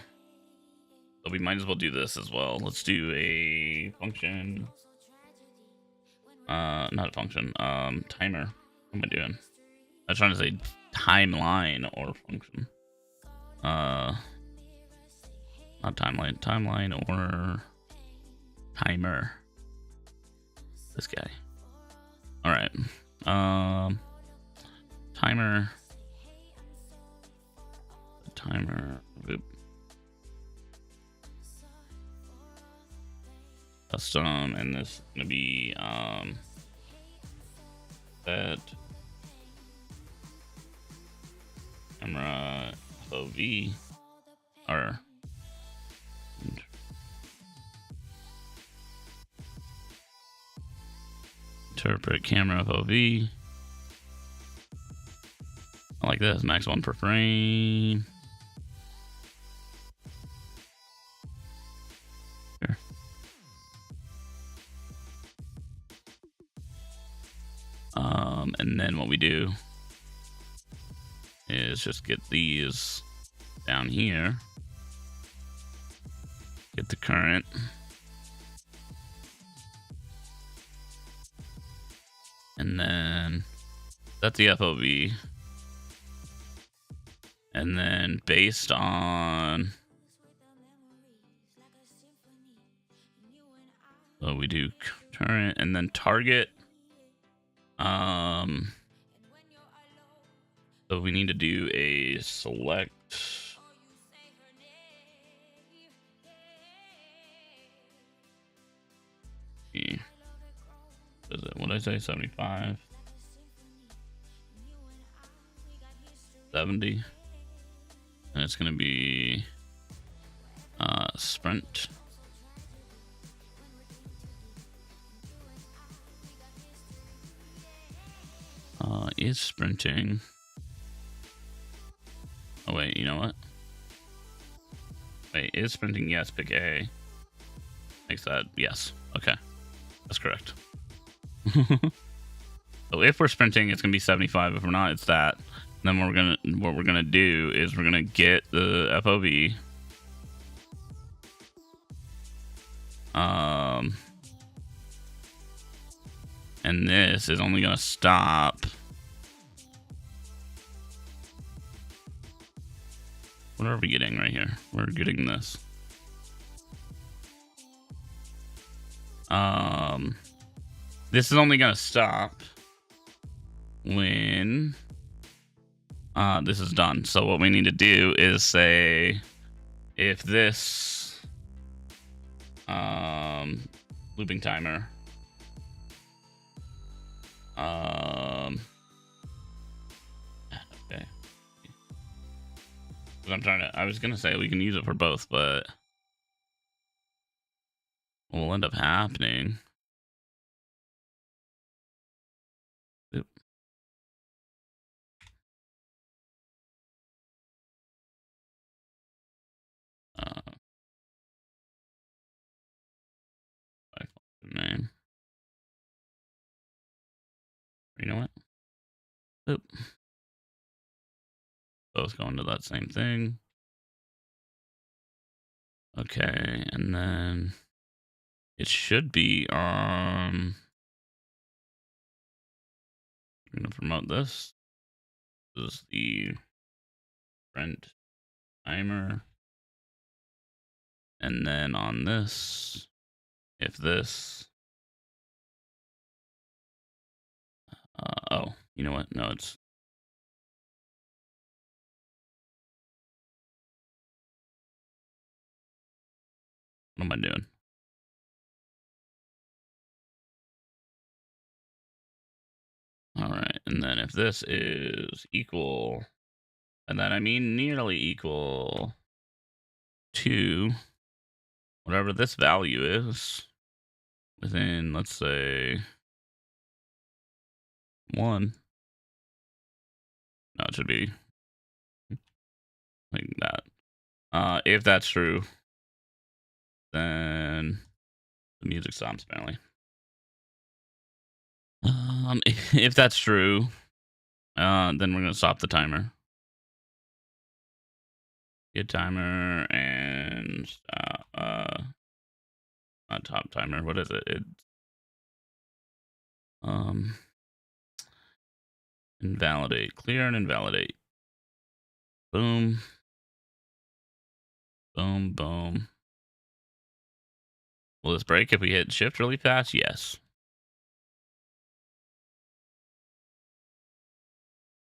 So we might as well do this as well. Let's do a function. Not a function. Timer. What am I doing? I was trying to say timeline or function. Not timeline. Timeline or timer. This guy. All right. Timer. Timer. Boop. Custom, and this is gonna be set camera FOV or interpret camera FOV. I like this, max 1 per frame. Sure. And then what we do is just get these down here. Get the current. And then that's the FOV. And then based on, so we do current and then target. So we need to do a select. Is it, what did I say? 75, 70, and it's gonna be sprint. Is sprinting. Oh wait, you know what? Wait, is sprinting? Yes, pick A. Makes that yes. Okay, that's correct. So if we're sprinting, it's gonna be 75. If we're not, it's that. And then what we're gonna do is we're gonna get the FOV. And this is only gonna stop. What are we getting right here? We're getting this. This is only gonna stop when this is done. So what we need to do is say if this looping timer okay. I was gonna say we can use it for both, but what will end up happening. Oop. Name. You know what? Oop. Both going to that same thing. Okay, and then it should be on. I'm gonna promote this. This is the friend timer, and then on this, if this. Oh, you know what? No, it's. What am I doing? All right, and then if this is equal, and then I mean nearly equal to whatever this value is within, let's say, 1. No, it should be like that. If that's true, then the music stops apparently. If that's true, then we're gonna stop the timer. Get timer and not top timer. What is it? It's invalidate. Clear and invalidate. Boom. Boom. Boom. Will this break if we hit shift really fast? Yes.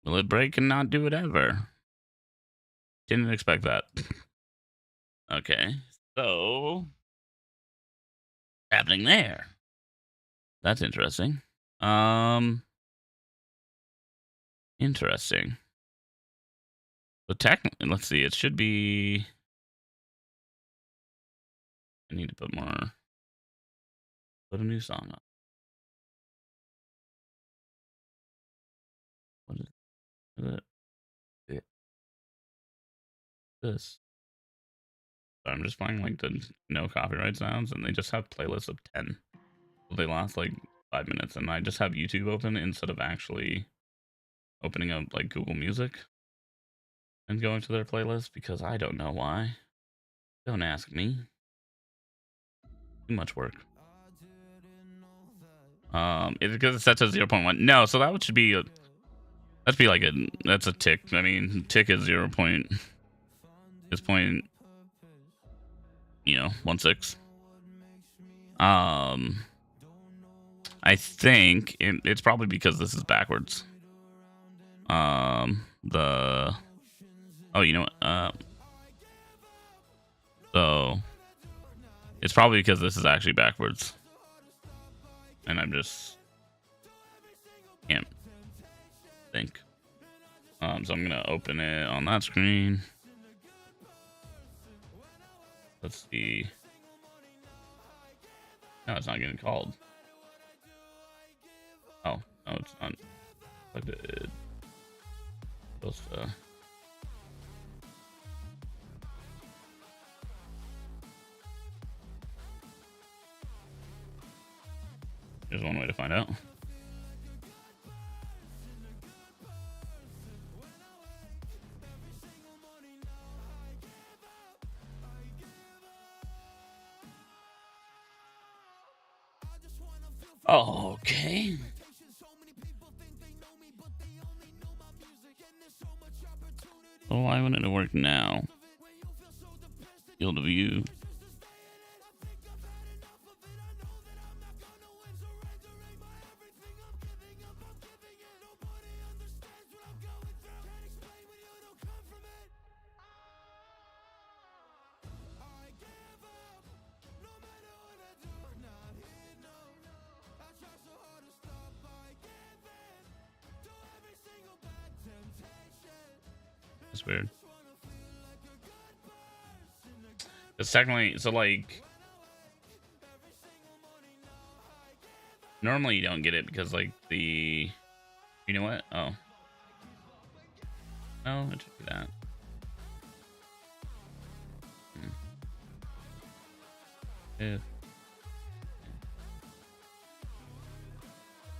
Will it break and not do it ever? Didn't expect that. Okay, so happening there. That's interesting. Interesting. So technically, let's see. It should be. I need to put more. Put a new song on. What is it? This. So I'm just playing like the no copyright sounds, and they just have playlists of 10. So they last like 5 minutes, and I just have YouTube open instead of actually opening up like Google Music and going to their playlist because I don't know why. Don't ask me. Too much work. It's because it's set to 0.1. No, so that should be that'd be like that's a tick. I mean, tick is 0. Is point, 16. I think it's probably because this is backwards. You know what? So it's probably because this is actually backwards, and I'm just can't think. So I'm gonna open it on that screen. Let's see. No, it's not getting called. Oh, no, it's not. It's supposed to. There's one way to find out. Okay. So why wouldn't it work now? Field of view. That's weird. It's technically, so like, normally you don't get it because like you know what? Oh. No, it should be that. If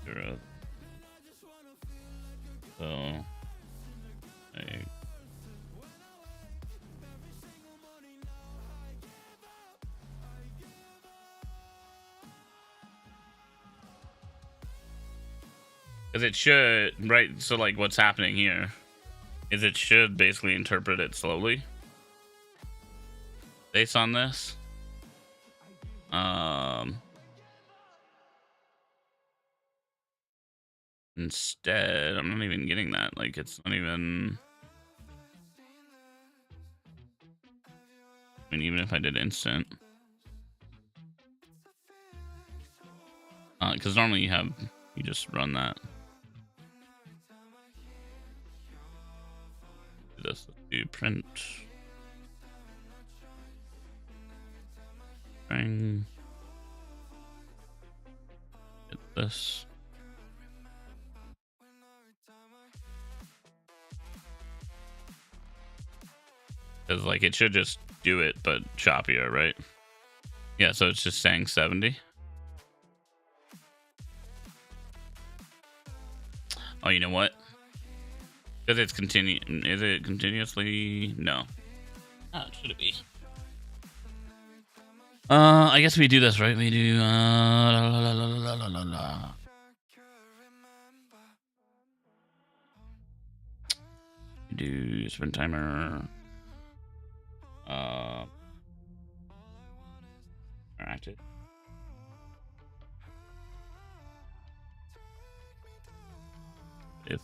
0. So Because it should, right? So like what's happening here is it should basically interpret it slowly based on this. Instead, I'm not even getting that. Like, it's not even... I mean, even if I did instant. Because normally you just run that. Do this, do print. String. Get this. Because, like, it should just do it, but choppier, right? Yeah, so it's just saying 70. Oh, you know what? Because it's is it continuously? No. Oh, should it be? I guess we do this, right? We do, We do sprint timer. Active. If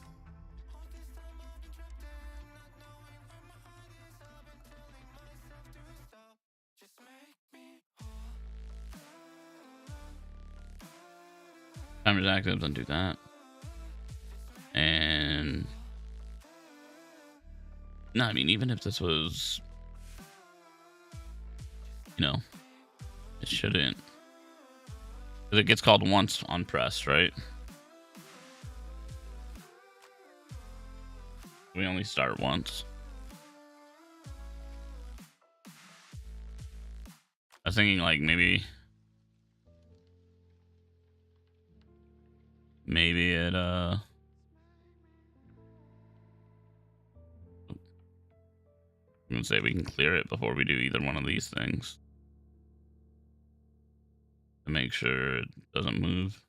timer's active, undo that. And no, I mean, even if this was, you know, it shouldn't, because it gets called once on press, right? We only start once. I was thinking like maybe it I'm gonna say we can clear it before we do either one of these things to make sure it doesn't move.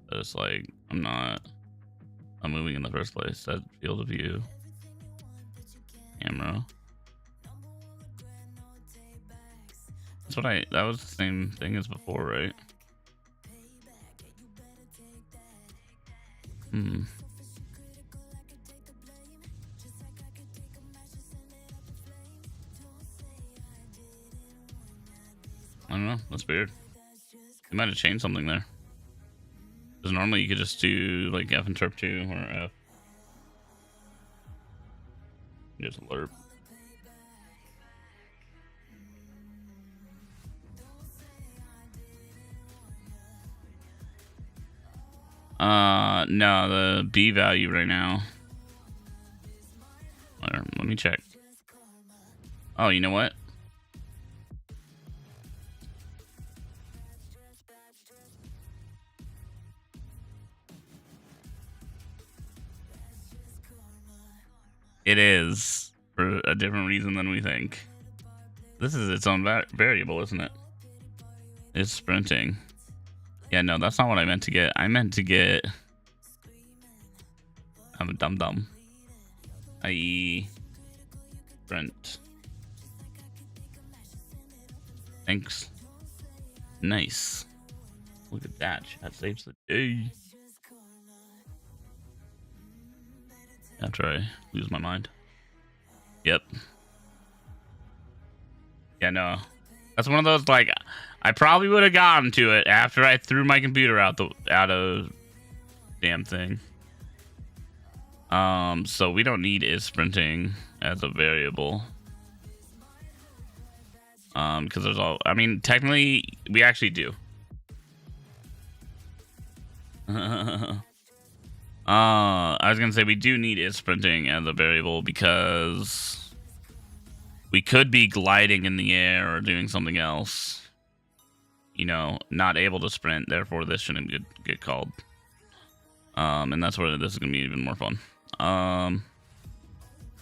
But it's like I'm moving in the first place. That field of view, camera. That's what that was the same thing as before, right? I don't know. That's weird. You might have changed something there. Because normally you could just do like F interp 2 or F. Just alert. No, the B value right now. Let me check. Oh, you know what? It is, for a different reason than we think. This is its own variable, isn't it? It's sprinting. Yeah, no, that's not what I meant to get. I meant to get... I'm a dum-dum. I.e. sprint. Thanks. Nice. Look at that. That saves the day. After I lose my mind. Yep. Yeah, no. That's one of those, like, I probably would have gotten to it after I threw my computer out of damn thing. So we don't need is sprinting as a variable. Because there's all, I mean, technically we actually do. I was gonna say we do need is sprinting as a variable because we could be gliding in the air or doing something else, you know, not able to sprint, therefore this shouldn't get called. And that's where this is gonna be even more fun.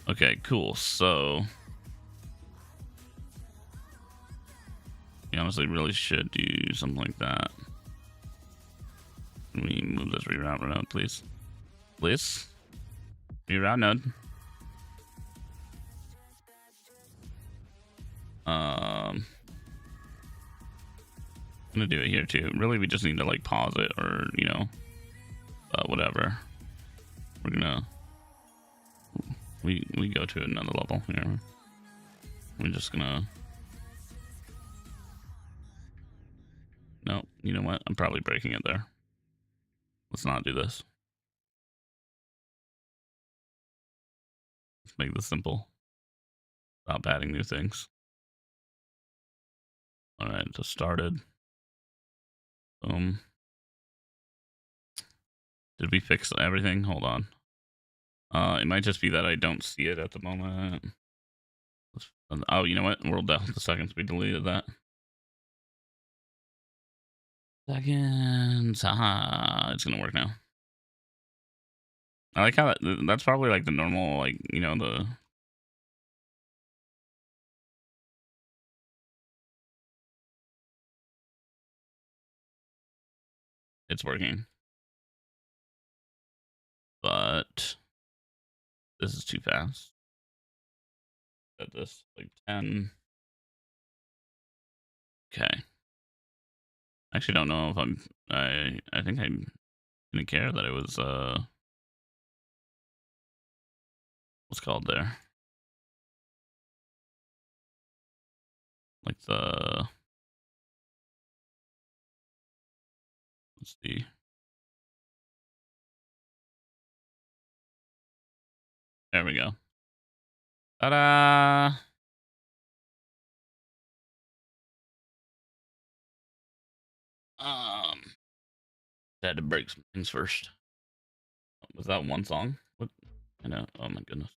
Okay, cool. So, to be honestly really should do something like that. Can we move this reroute node, please? Please? Reroute node. I'm gonna do it here too. Really, we just need to like pause it or, you know, whatever. We're gonna we go to another level here. We're just gonna. No, you know what? I'm probably breaking it there. Let's not do this. Let's make this simple. Stop adding new things. All right, just started. Boom. Did we fix everything? Hold on. It might just be that I don't see it at the moment. Oh, you know what? World down the seconds. We deleted that. Seconds. Haha. It's gonna work now. I like how that's probably like the normal, like, you know, the. It's working. But this is too fast. At this, like 10. Okay. I actually don't know if I think I didn't care that it was what's called there. Like the, let's see. There we go. Ta-da! Had to break some things first. Was that one song? What? I know. Oh my goodness.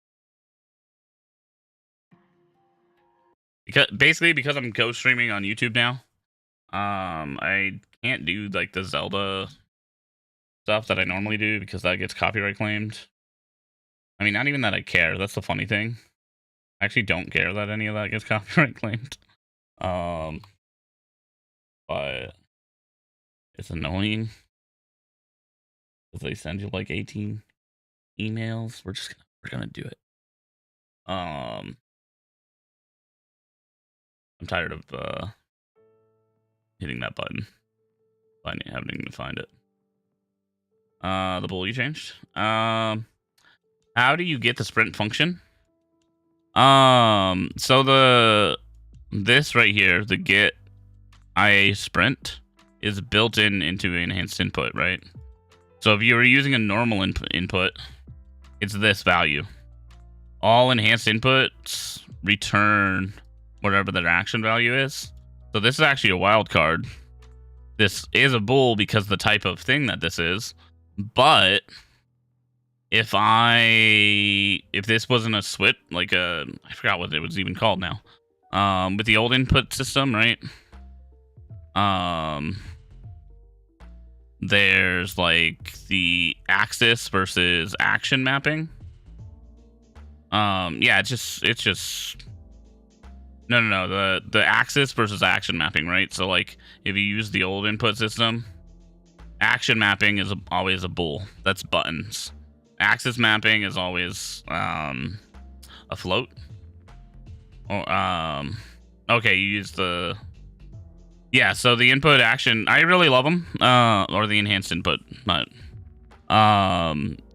Because I'm co-streaming on YouTube now, I can't do like the Zelda stuff that I normally do because that gets copyright claimed. I mean, not even that I care. That's the funny thing. I actually don't care that any of that gets copyright claimed. But it's annoying because they send you like 18 emails. We're gonna do it. I'm tired of hitting that button, having to find it. The bull you changed. How do you get the sprint function? So this right here, the get IA sprint, is built into enhanced input, right? So if you were using a normal input, it's this value. All enhanced inputs return whatever their action value is. So this is actually a wild card. This is a bool because the type of thing that this is. But if this wasn't a switch, like I forgot what it was even called now. With the old input system, right? There's like the axis versus action mapping. Yeah, it's just no, the axis versus action mapping, right? So like if you use the old input system, action mapping is always a bool. That's buttons. Axis mapping is always a float. Or okay, you use the, yeah, so the input action, I really love them, or the enhanced input, but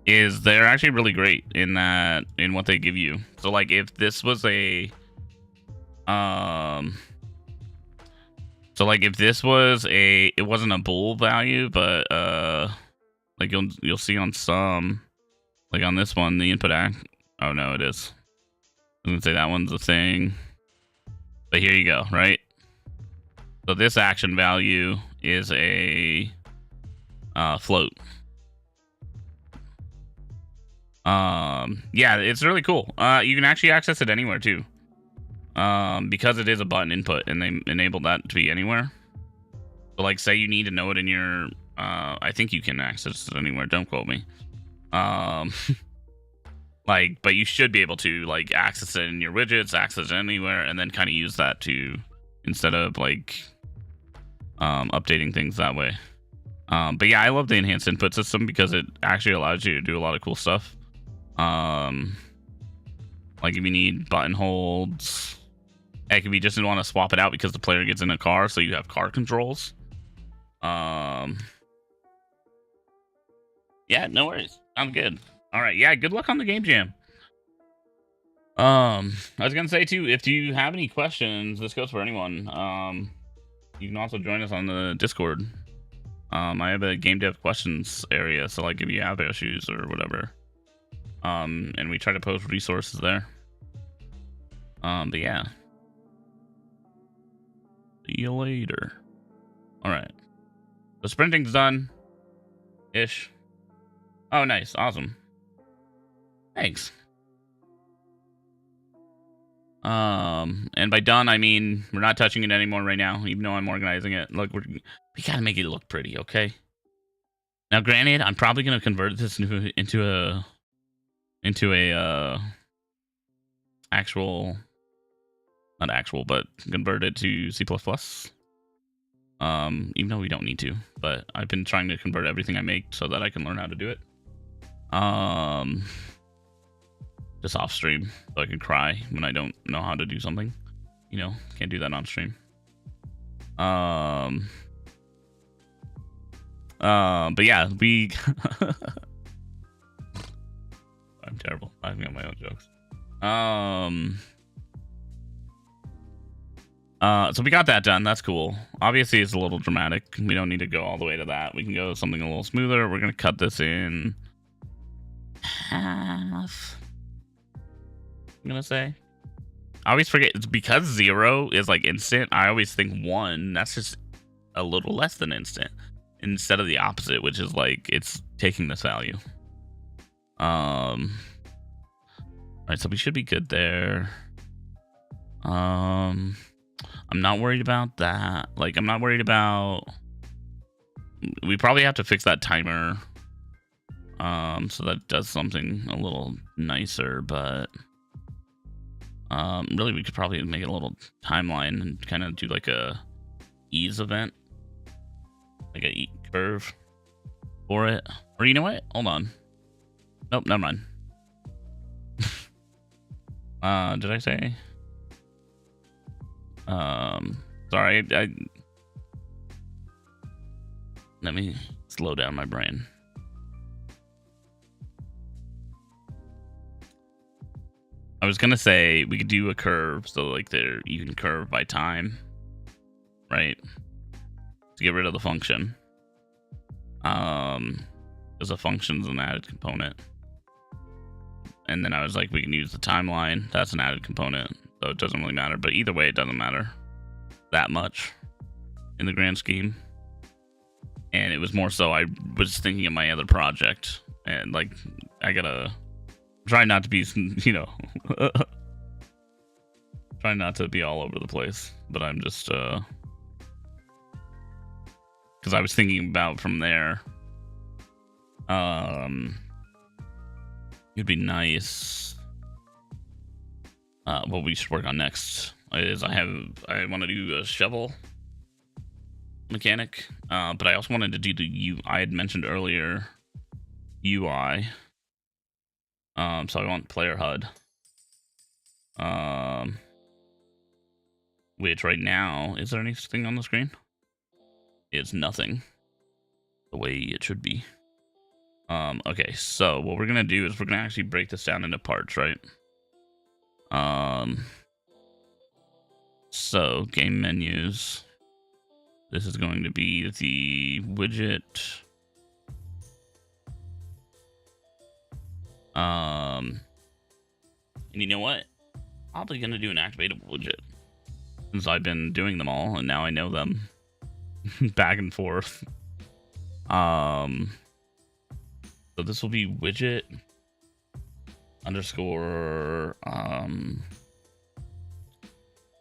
is they're actually really great in what they give you. So like if this was a it wasn't a bool value, but like you'll see on some, like on this one, the input oh no, it is. I was gonna say that one's a thing, but here you go, right? So this action value is a float. Yeah, it's really cool. You can actually access it anywhere too, because it is a button input, and they enable that to be anywhere. So like, say you need to know it in your, I think you can access it anywhere. Don't quote me. Like, but you should be able to like access it in your widgets, access it anywhere, and then kind of use that to, instead of like updating things that way. But yeah, I love the enhanced input system because it actually allows you to do a lot of cool stuff. Like if you need button holds, heck, if you just want to swap it out because the player gets in a car, so you have car controls. Yeah, no worries. I'm good. All right, yeah, good luck on the game jam. I was gonna say too, if you have any questions, this goes for anyone. You can also join us on the Discord. I have a game dev questions area, so like if you have issues or whatever, and we try to post resources there. But yeah, see you later. All right, the sprinting's done, ish. Oh, nice, awesome. Thanks. And by done, I mean we're not touching it anymore right now, even though I'm organizing it. Look, we gotta make it look pretty, okay? Now, granted, I'm probably gonna convert this into a actual, not actual, but convert it to C++. Even though we don't need to, but I've been trying to convert everything I make so that I can learn how to do it. Just off stream, so I can cry when I don't know how to do something. You know, can't do that on stream. But yeah, we. I'm terrible. I've got my own jokes. So we got that done. That's cool. Obviously, it's a little dramatic. We don't need to go all the way to that. We can go something a little smoother. We're gonna cut this in half. I'm gonna say. I always forget it's because 0 is like instant. I always think 1. That's just a little less than instant, instead of the opposite, which is like it's taking this value. All right, so we should be good there. I'm not worried about that. Like, I'm not worried about. We probably have to fix that timer, so that it does something a little nicer, but. Really, we could probably make it a little timeline and kind of do like a ease event, like a curve for it. Or you know what? Hold on. Nope, never mind. Did I say? Sorry. Let me slow down my brain. I was gonna say we could do a curve, so like there you can curve by time, right? To get rid of the function. Because a function's an added component. And then I was like, we can use the timeline. That's an added component, so it doesn't really matter. But either way, it doesn't matter that much in the grand scheme. And it was more so I was thinking of my other project, and like I gotta. Try not to be, you know, try not to be all over the place, but I'm just, because I was thinking about from there, it'd be nice, what we should work on next is I want to do a shovel mechanic, but I also wanted to do the I had mentioned earlier, UI. So I want player HUD. Which right now, is there anything on the screen? It's nothing. The way it should be. Okay, so what we're gonna do is we're gonna actually break this down into parts, right? So game menus. This is going to be the widget. And you know what? Probably gonna do an activatable widget since I've been doing them all and now I know them back and forth. So this will be widget underscore.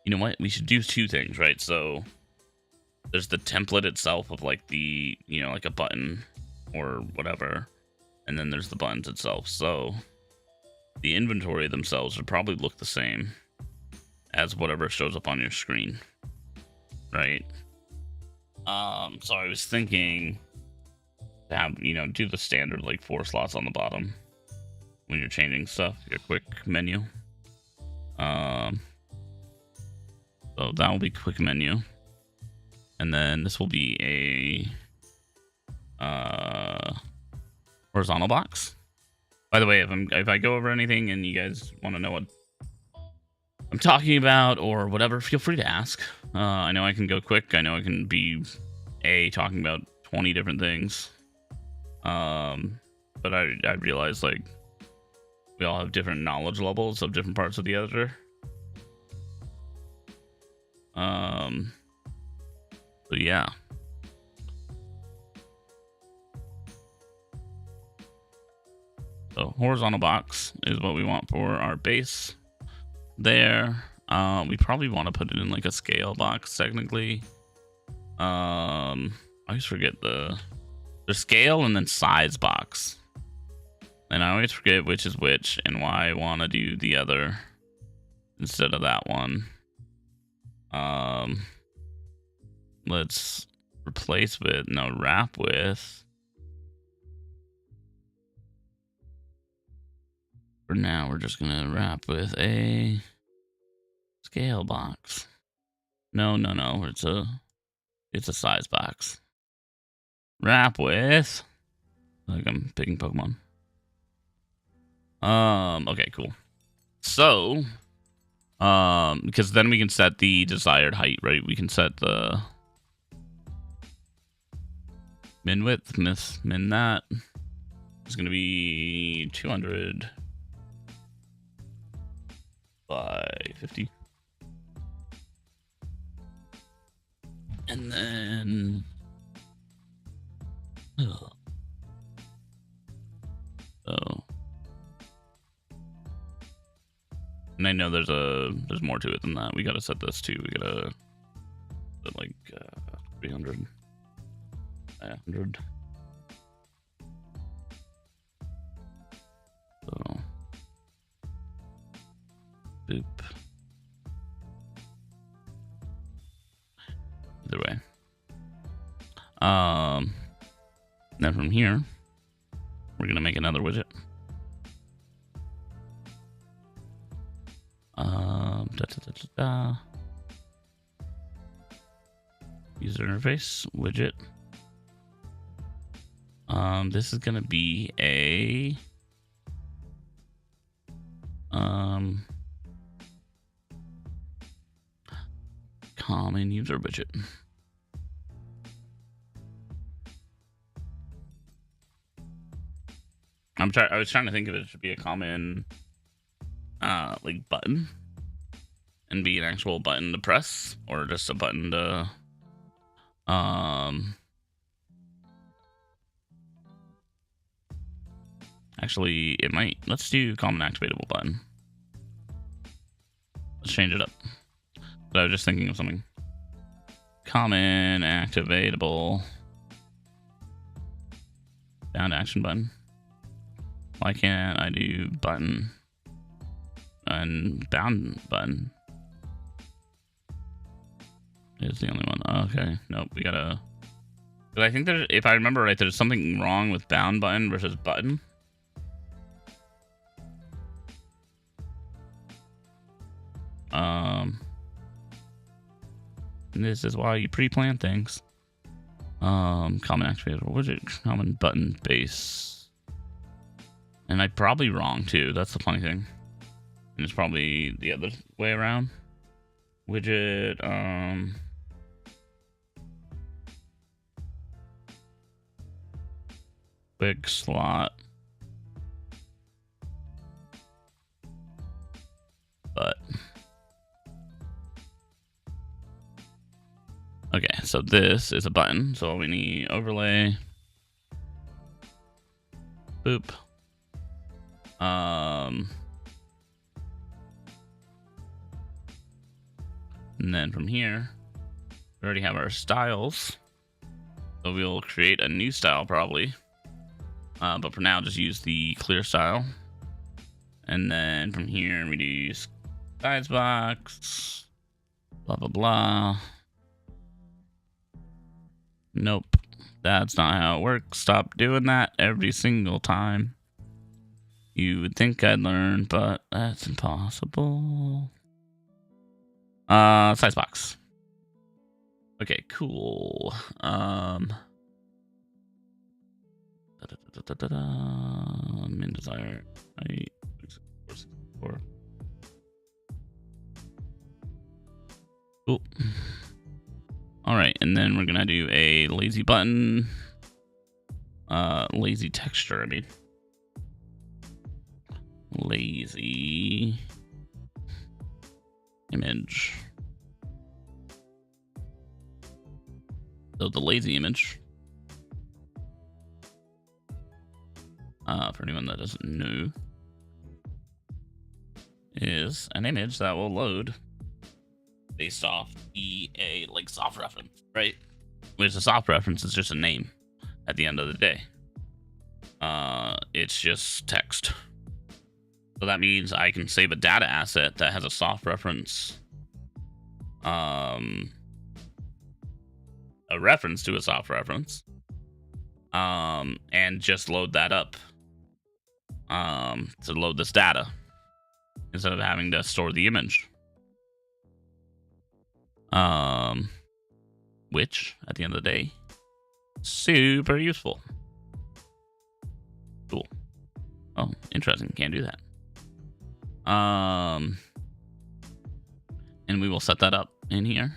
You know what? We should do two things, right? So there's the template itself of like the, you know, like a button or whatever. And then there's the buttons itself. So the inventory themselves would probably look the same as whatever shows up on your screen, right? So I was thinking to have, you know, do the standard like 4 slots on the bottom when you're changing stuff, your quick menu. So that will be quick menu, and then this will be a horizontal box. By the way, if I go over anything and you guys want to know what I'm talking about or whatever, feel free to ask. I know I can go quick. I know I can be talking about 20 different things. But I realize like we all have different knowledge levels of different parts of the editor. So yeah. So horizontal box is what we want for our base there. We probably want to put it in like a scale box technically. I always forget the scale and then size box. And I always forget which is which and why I want to do the other instead of that one. Let's replace with, no, wrap with. For now, we're just gonna wrap with a scale box. No, it's a size box. Wrap with, like I'm picking Pokemon. Okay, cool. So, because then we can set the desired height, right? We can set the min width, min that. It's gonna be 200 by 50. And then so, and I know there's more to it than that. We gotta set this too. We gotta set like 300, 100. So, boop. Either way. Then from here, we're gonna make another widget. User interface widget. This is gonna be a common user widget. I was trying to think of it should be a common like button and be an actual button to press or just a button to actually it might, let's do common activatable button. Let's change it up. But I was just thinking of something. Common activatable bound action button. Why can't I do button and bound button? It's the only one. Okay, nope, we gotta. But I think that if I remember right, there's something wrong with bound button versus button. And this is why you pre-plan things. Common activator widget, common button base. And I'm probably wrong too. That's the funny thing. And it's probably the other way around. Widget, quick slot. But okay, so this is a button. So we need overlay. Boop. And then from here, we already have our styles. So we'll create a new style probably. But for now, just use the clear style. And then from here, we do size box, blah, blah, blah. Nope. That's not how it works. Stop doing that every single time. You would think I'd learn, but that's impossible. Size box. Okay, cool. Min desire. Right. 464. Cool. All right, and then we're gonna do a lazy button. Lazy texture, I mean. Lazy image. So the lazy image, for anyone that doesn't know, is an image that will load based off a like soft reference, right? Which a soft reference is just a name at the end of the day. It's just text. So that means I can save a data asset that has a soft reference, a reference to a soft reference, and just load that up to load this data instead of having to store the image. Which at the end of the day, super useful. Cool. Oh, interesting. Can't do that. And we will set that up in here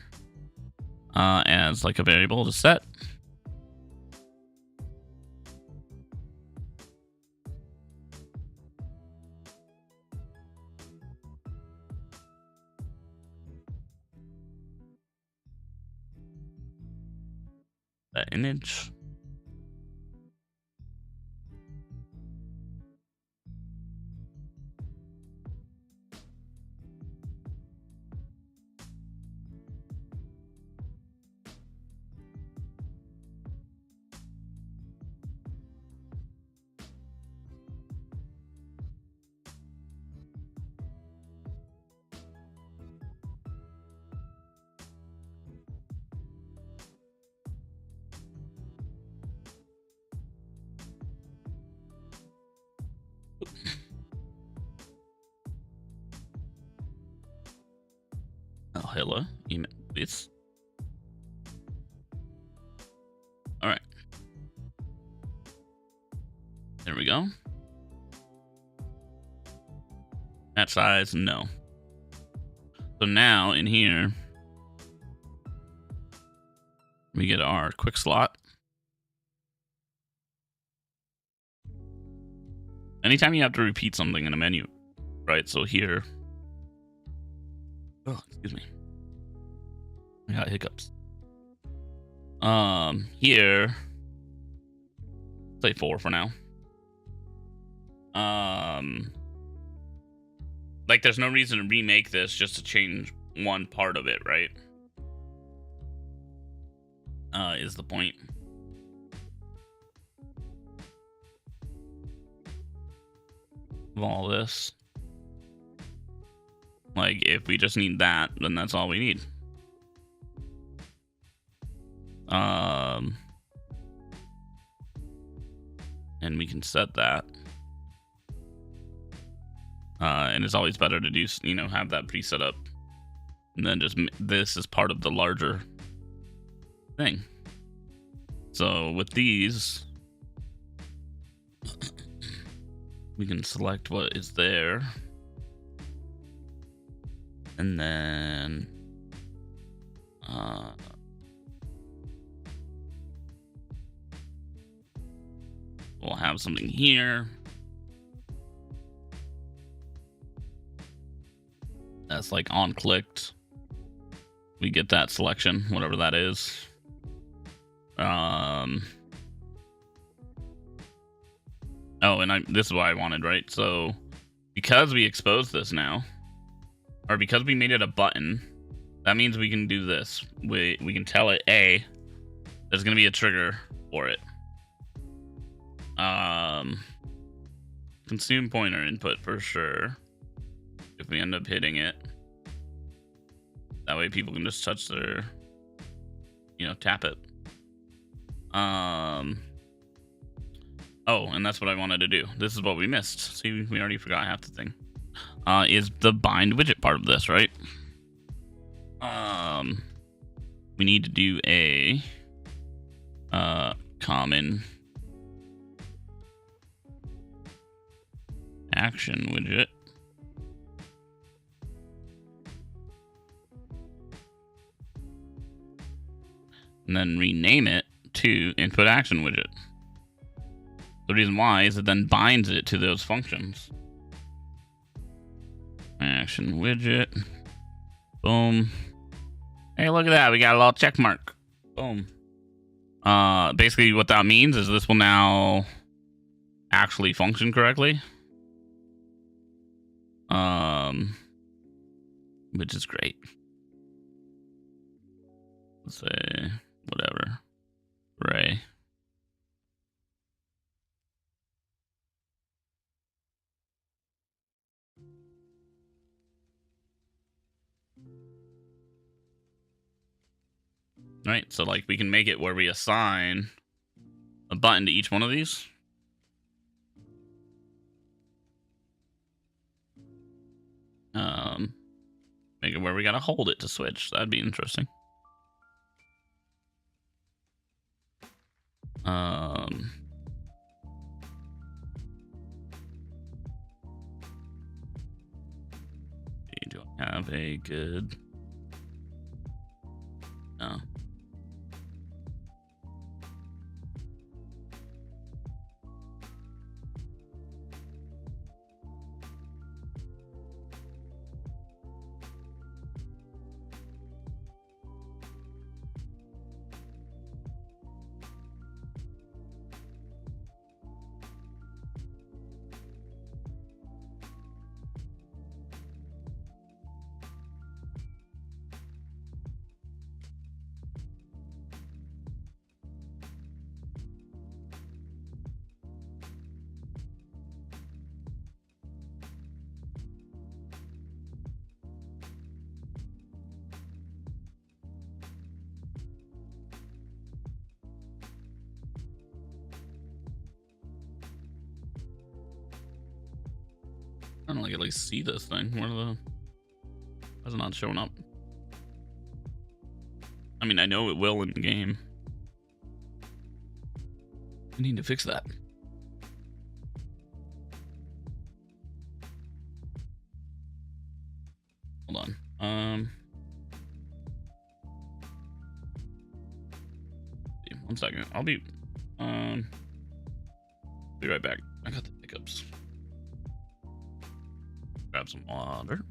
as like a variable to set. That image. Oh, hello. It's all right. There we go. That size, no. So now in here, we get our quick slot. Anytime you have to repeat something in a menu, right? So here, oh, excuse me, I got hiccups. Here, say 4 for now. Like there's no reason to remake this just to change one part of it, right? Is the point. Of all this. Like, if we just need that, then that's all we need. And we can set that. And it's always better to do, you know, have that preset up. And then just, this is part of the larger thing. So with these, we can select what is there. And then we'll have something here that's like on clicked. We get that selection, whatever that is. Oh, and this is what I wanted, right? So because we exposed this now, or because we made it a button, that means we can do this. We can tell it, A, there's going to be a trigger for it. Consume pointer input for sure. If we end up hitting it. That way people can just touch their, you know, tap it. Oh, and that's what I wanted to do. This is what we missed. See, we already forgot half the thing. Is the bind widget part of this, right? We need to do a common action widget. And then rename it to input action widget. The reason why is it then binds it to those functions. Action widget. Boom. Hey, look at that. We got a little check mark. Boom. Basically what that means is this will now actually function correctly. Which is great. Let's say whatever. Ray. Right, so like we can make it where we assign a button to each one of these. Make it where we gotta hold it to switch. That'd be interesting. Do I have a good? No. I don't like at least see this thing. Where the? Why is it not showing up? I mean, I know it will in the game. I need to fix that. Hold on. 1 second. I'll be right back. I got the hiccups. Grab some water.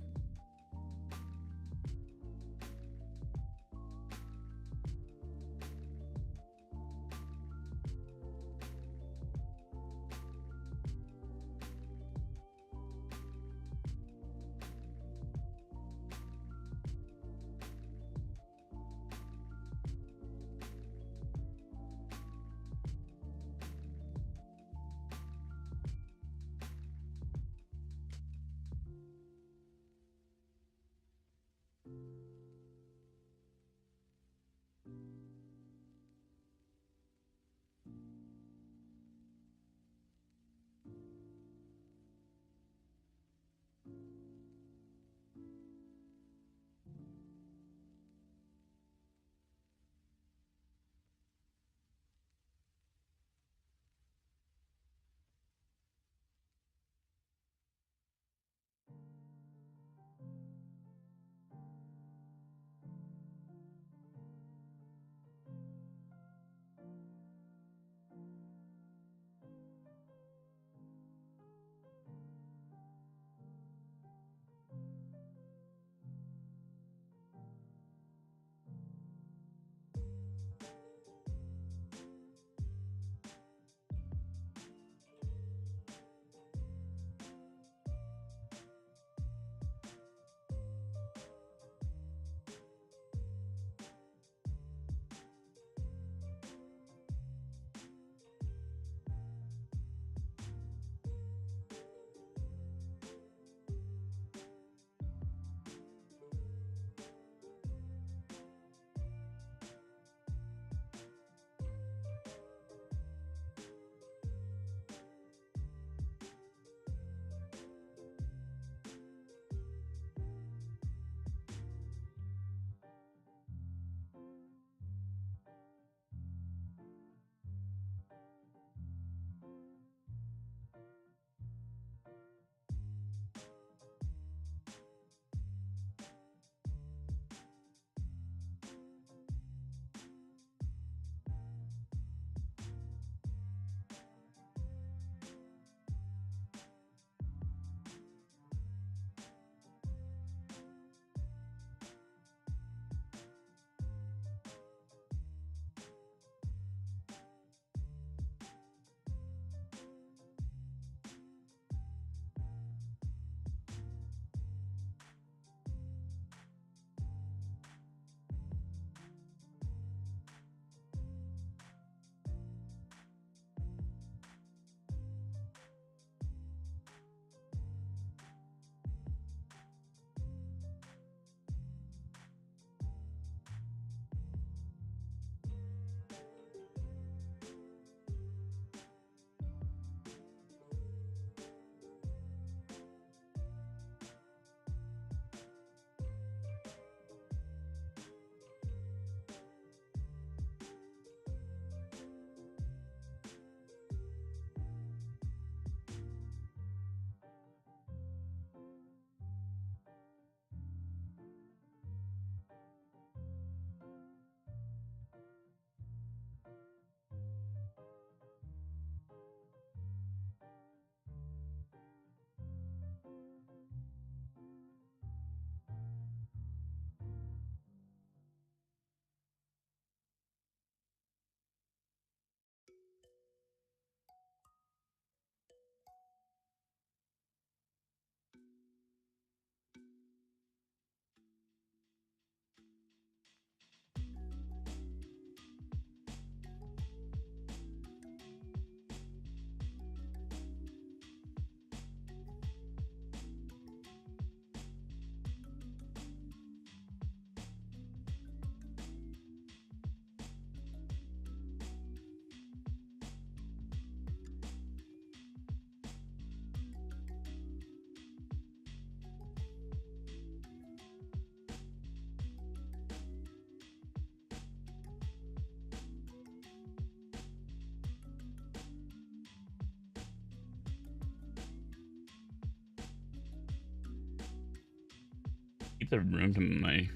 keep the room to my,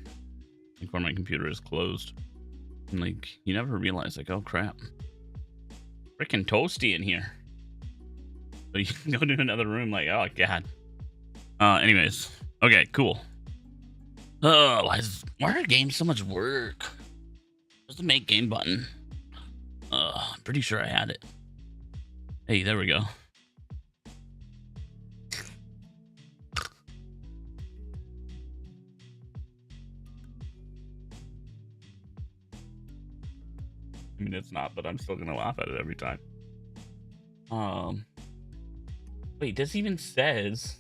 like, where my computer is closed. And, like, you never realize, like, oh crap, freaking toasty in here. So you can go to another room, like, oh god. Anyways, okay, cool. Oh, why are games so much work? Where's the make game button? I'm pretty sure I had it. Hey, there we go. I mean, it's not, but I'm still gonna laugh at it every time. Wait, this even says.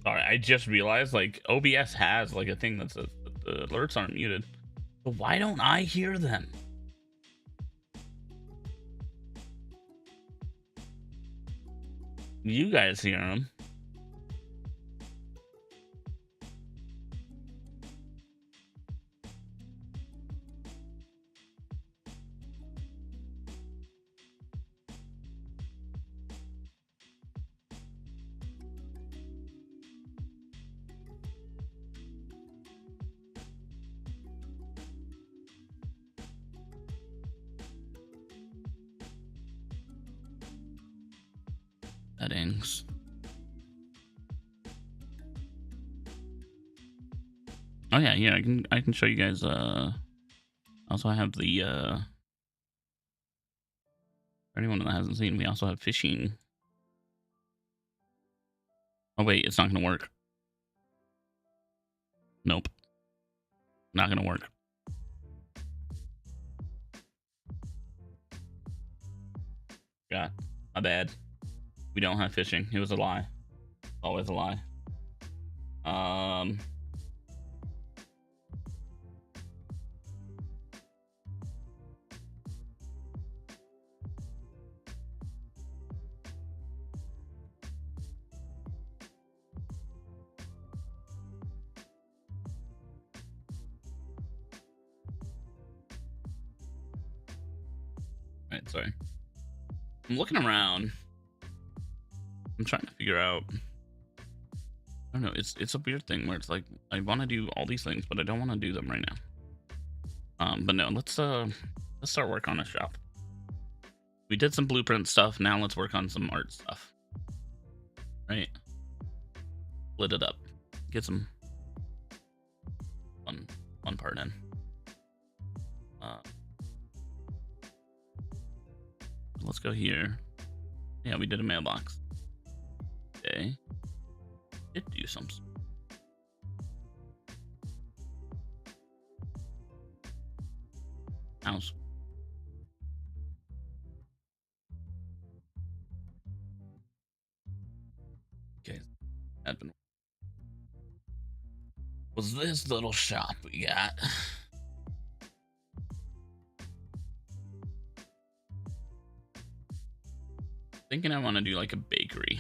Sorry, I just realized, like, OBS has, like, a thing that says that the alerts aren't muted. But why don't I hear them? You guys hear them. Settings. Oh yeah, yeah, I can show you guys. Also I have the for anyone that hasn't seen, we also have fishing. Oh wait, it's not gonna work. Nope, not gonna work. God, my bad. We don't have fishing. It was a lie. Always a lie. Right, sorry. I'm looking around. I'm trying to figure out. I don't know. It's a weird thing where it's like I want to do all these things, but I don't want to do them right now. But no, let's start work on a shop. We did some blueprint stuff. Now let's work on some art stuff. Right. Split it up. Get some one part in. Let's go here. Yeah, we did a mailbox. Okay. Did do some. House. Okay. Was this little shop we got? Thinking I want to do like a bakery.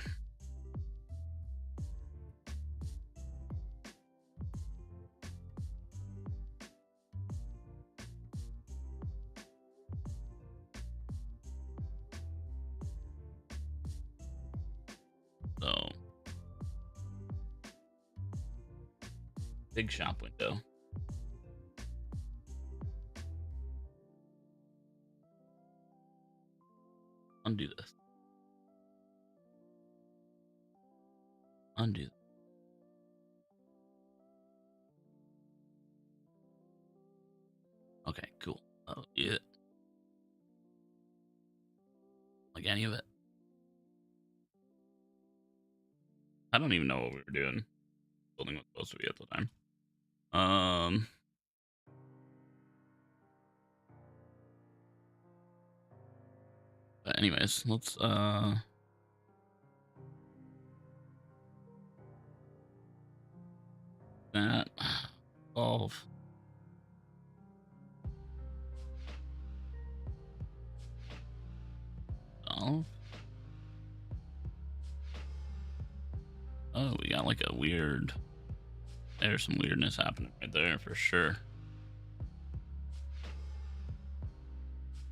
So, big shop window. Undo this. Undo this. Okay, cool. Oh, yeah. Like any of it. I don't even know what we were doing. Building was supposed to be at the time. But anyways, let's that solve. Solve. Oh, we got like a weird. There's some weirdness happening right there for sure.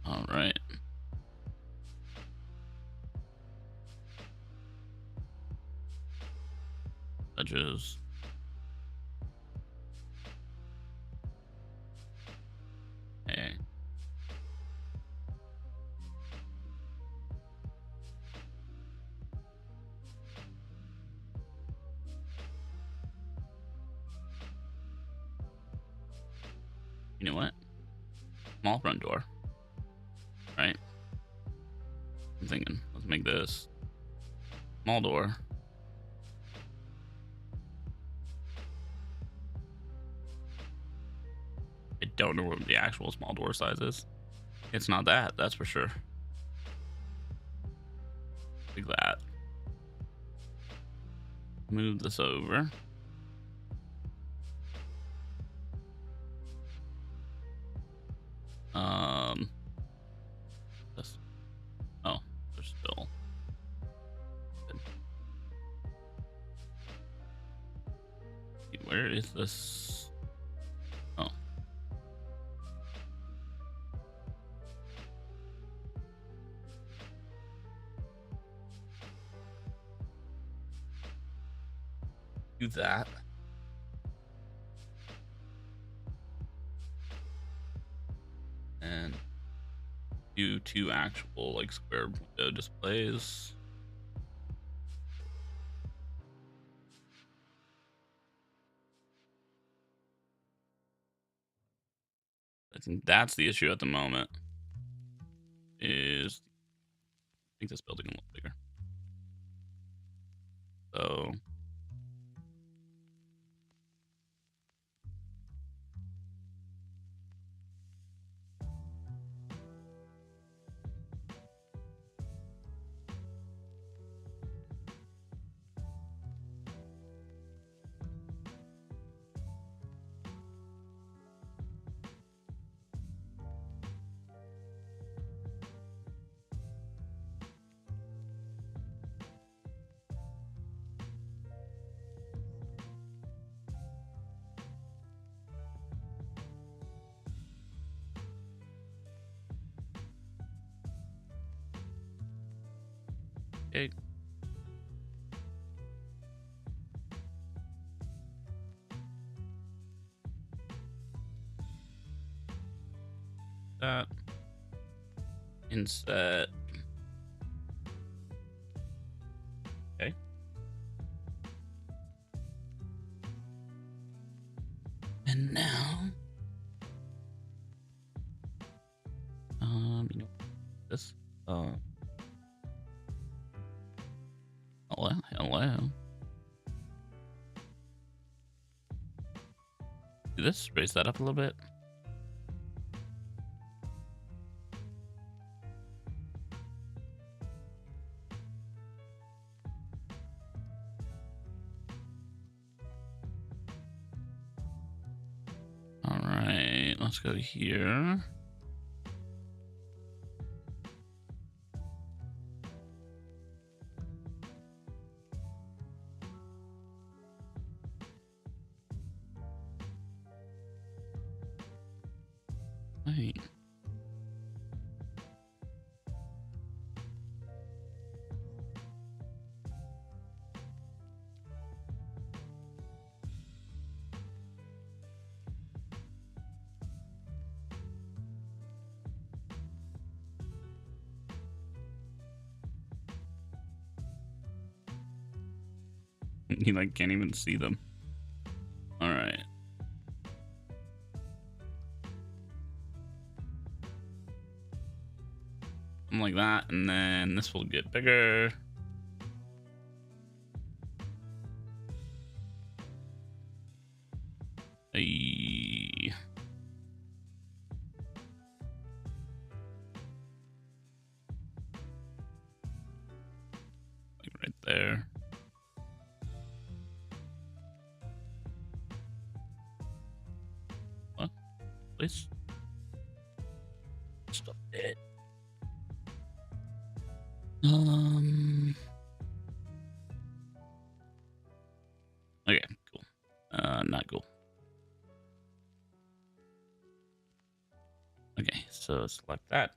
All right. edges. Okay. You know what? Small front door. Right? I'm thinking, let's make this small door. I don't know what the actual small door size is. It's not that, that's for sure. Like that. Move this over. This. Oh, there's still. Good. Where is this? Oh. Do that. And do 2 actual like square window displays. I think that's the issue at the moment. Is I think this building a little bigger. So okay. That inset. Okay. And now, you know, this, hello. Do this, raise that up a little bit. All right, let's go here. Wait. You like can't even see them. All right. Something like that, and then this will get bigger. Hey. Like right there. What? Please. Stop it. Okay, cool. Not cool. Okay, so select that.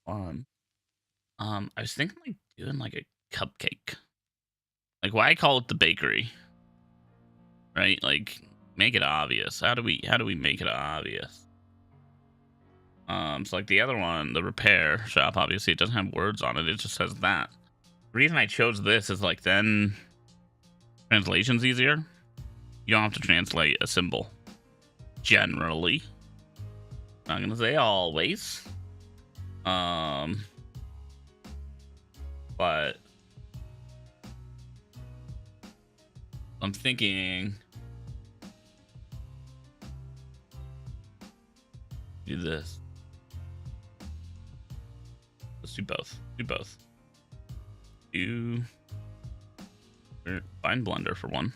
fun. I was thinking like doing like a cupcake. Like, why call it the bakery? Right? Like, make it obvious. How do we make it obvious? So like the other one, the repair shop, obviously it doesn't have words on it. It just says that. The reason I chose this is like then translation's easier. You don't have to translate a symbol. Generally. Not gonna say always. But I'm thinking do this. Let's do both. Do both. Find Blender for one.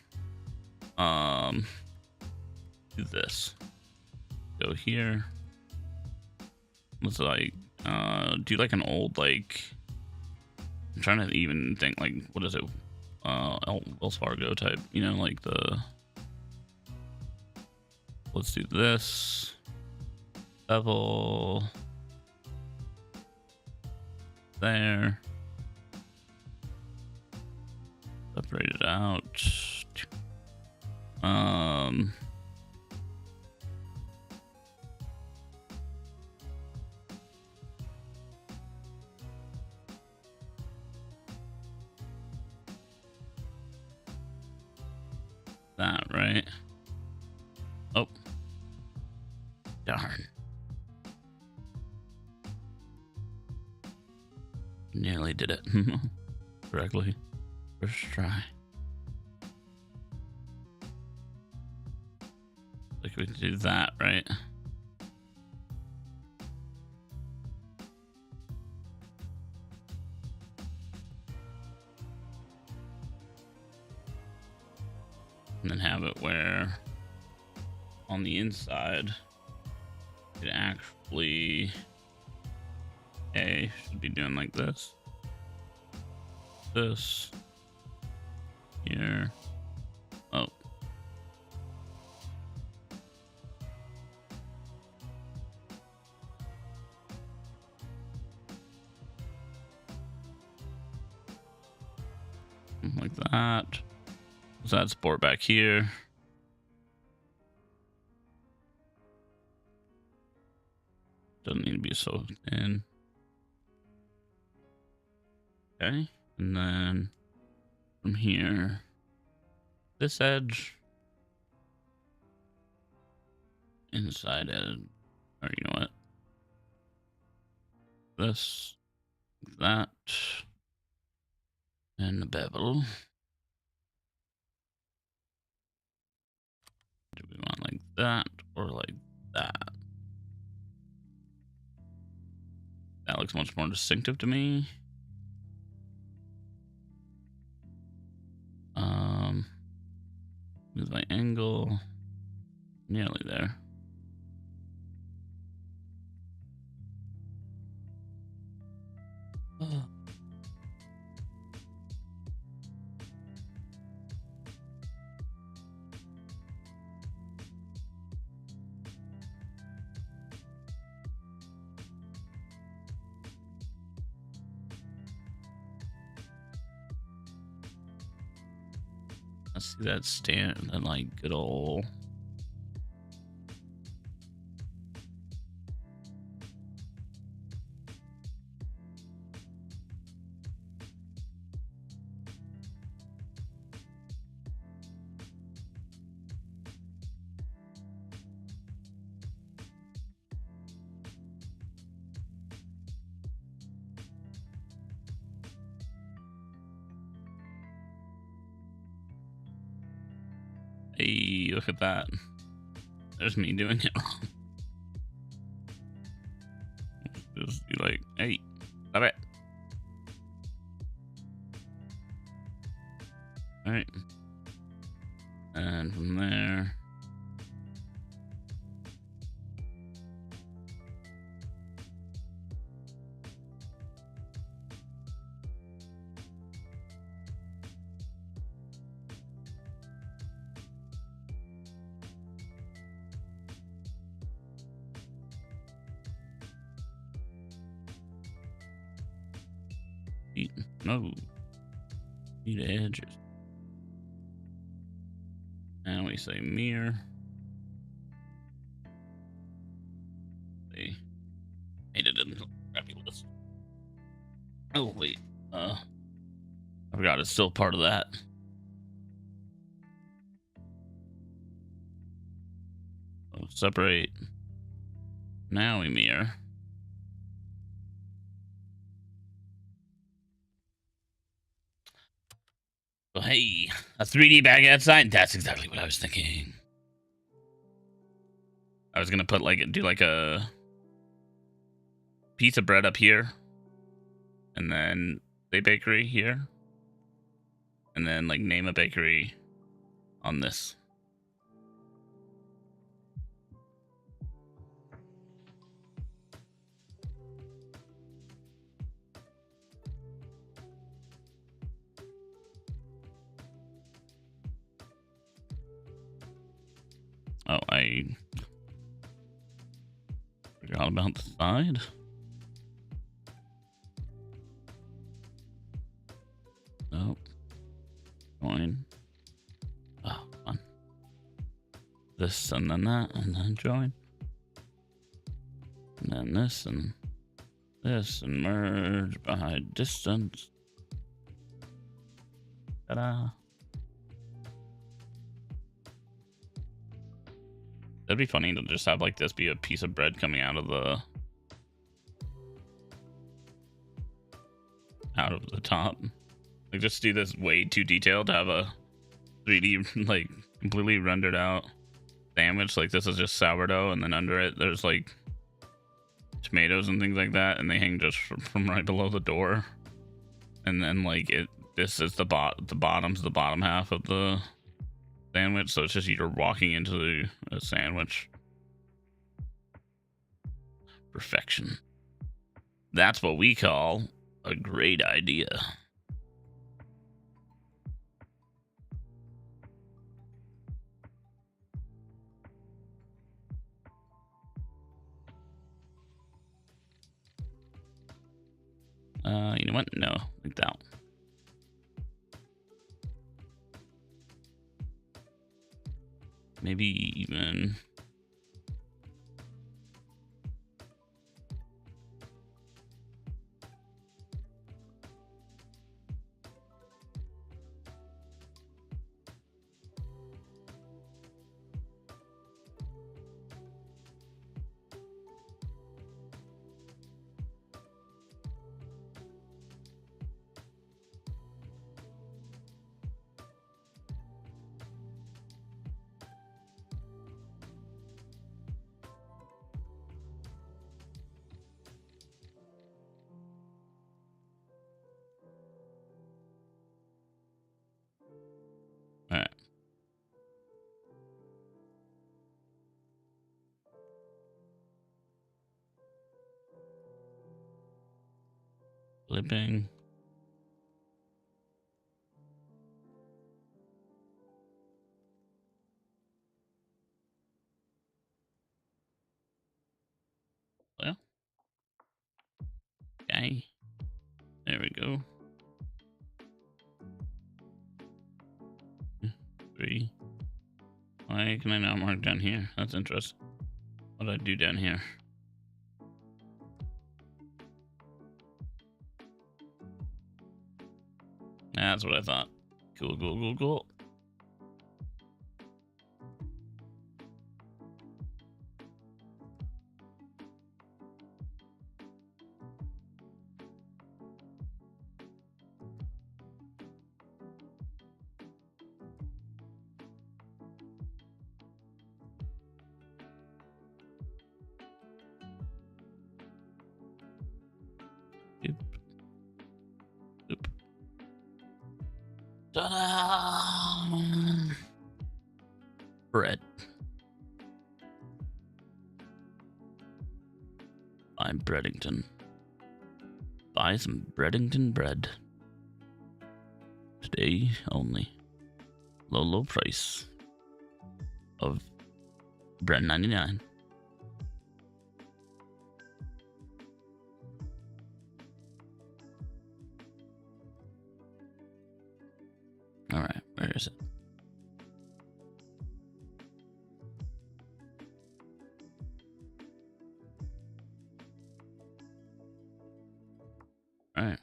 Do this. Go here. Let's like do like an old like I'm trying to even think like what is it? Wells Fargo type, you know, like the let's do this. Level there. Separate it out. That right? Oh, darn. Nearly did it correctly. First try. Like we can do that, right? And then have it where on the inside it actually should be doing like this. This here. Oh. Like that. So that's sport back here. Doesn't need to be so thin. Okay. And then from here, this edge, inside edge, or you know what? This, that, and the bevel. Do we want like that or like that? That looks much more distinctive to me. Move my angle. Nearly there. Oh. Let's see that stand and like good old. Hey, look at that. There's me doing it wrong. Just be like, hey, stop it. All right. And from there. No. Need edges. And we say mirror. They made it in the crappy list. Oh wait, I forgot it's still part of that. So separate. Now we mirror. So hey, a 3D bag outside. That's exactly what I was thinking. I was gonna put do a piece of bread up here, and then a bakery here, and then like name a bakery on this. Oh, I forgot about the side. Nope. Join. Oh, fun. This and then that, and then join. And then this and merge by distance. Ta-da. That'd be funny to just have like this be a piece of bread coming out of the top. Like just do this way too detailed to have a 3D like completely rendered out sandwich. Like this is just sourdough, and then under it there's like tomatoes and things like that, and they hang just from right below the door. And then like this is the bottom's the bottom half of the sandwich, so it's just you're walking into a sandwich. Perfection. That's what we call a great idea. You know what? No, like that one. Maybe even flipping. Well, okay. There we go. 3. Why can I not mark down here? That's interesting. What do I do down here? That's what I thought. Cool, cool, cool, cool. Ta-da! Bread. I'm Breadington. Buy some Breadington bread. Today only. Low price of bread 99. Where is it? All right.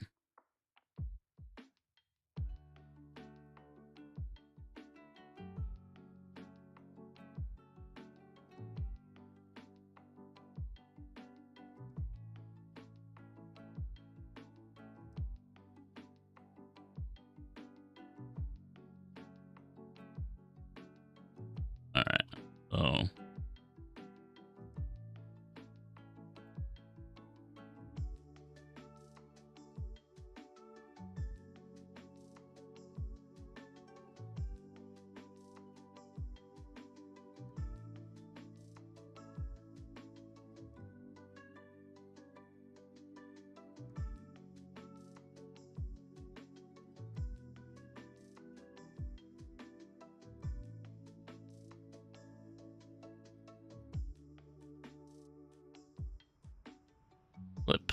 All right. So. Flip.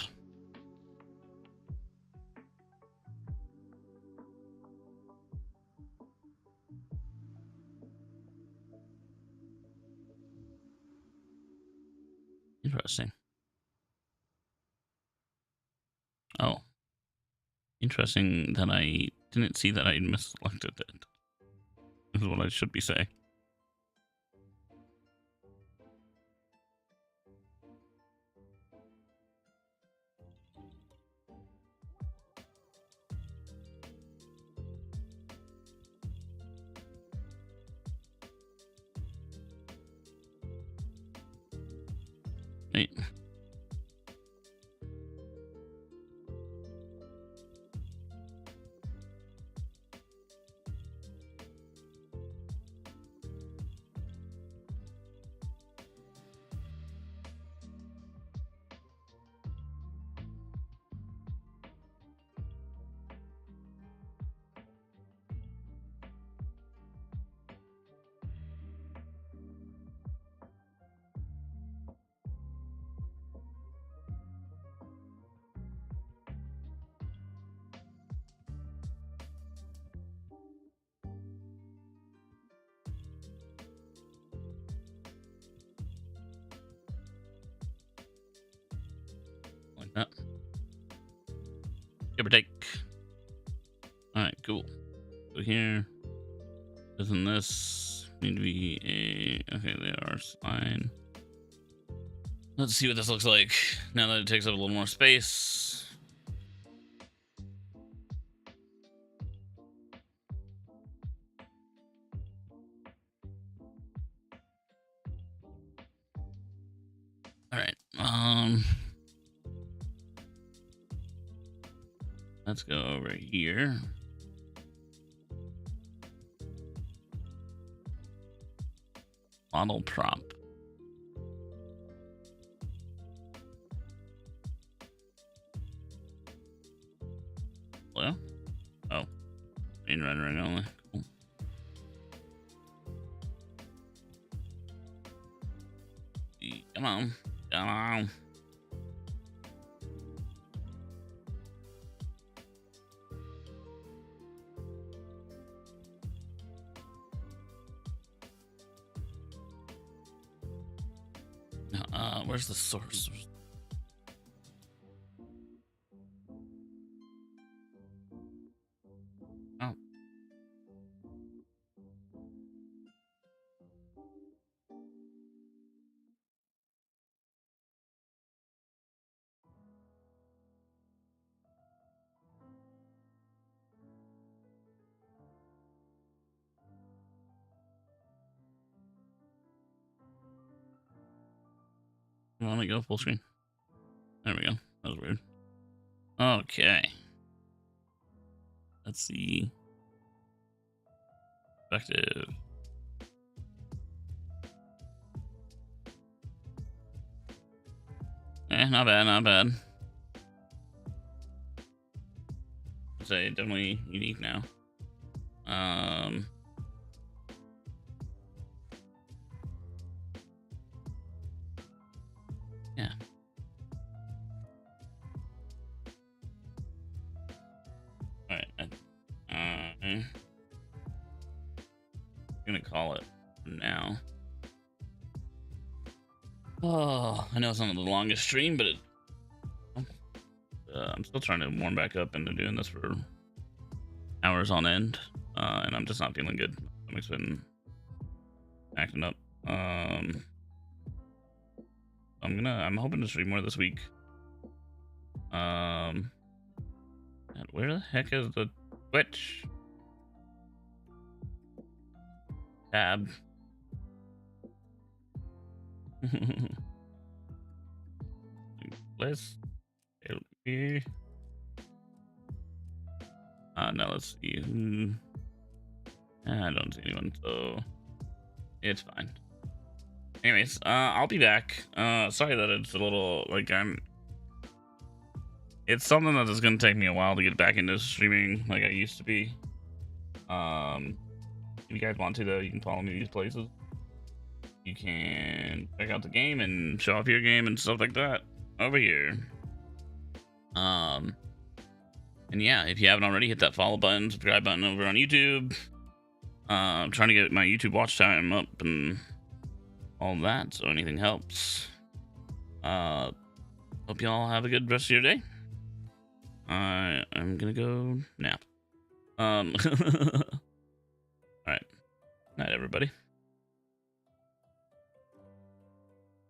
Interesting. Oh. Interesting that I didn't see that I misselected it. Is what I should be saying. Wait. Like that. Give or take. Alright, cool. So here, doesn't this need to be a... Okay, they are fine. Let's see what this looks like now that it takes up a little more space. Alright, let's go over here. Model prop. Well, oh, main rendering only. Cool. Come on, come on. Where's the source? Oh. You want to go full screen? There we go. That was weird. Okay. Let's see. Perspective. Not bad, not bad. I'd say definitely unique now. Yeah. All right. gonna call it now. Oh, I know it's not the longest stream, but I'm still trying to warm back up into doing this for hours on end, and I'm just not feeling good. My stomach's been acting up. I'm hoping to stream more this week. And where the heck is the Twitch tab? Let's see. No, let's see. I don't see anyone, so it's fine. Anyways, I'll be back. Sorry that it's a little like it's something that is gonna take me a while to get back into streaming like I used to be. If you guys want to, though, you can follow me these places. You can check out the game and show off your game and stuff like that over here. And yeah, if you haven't already, hit that follow button, subscribe button over on YouTube. I'm trying to get my YouTube watch time up and all that, so anything helps. Hope y'all have a good rest of your day. I'm gonna go nap. All right. Night, everybody.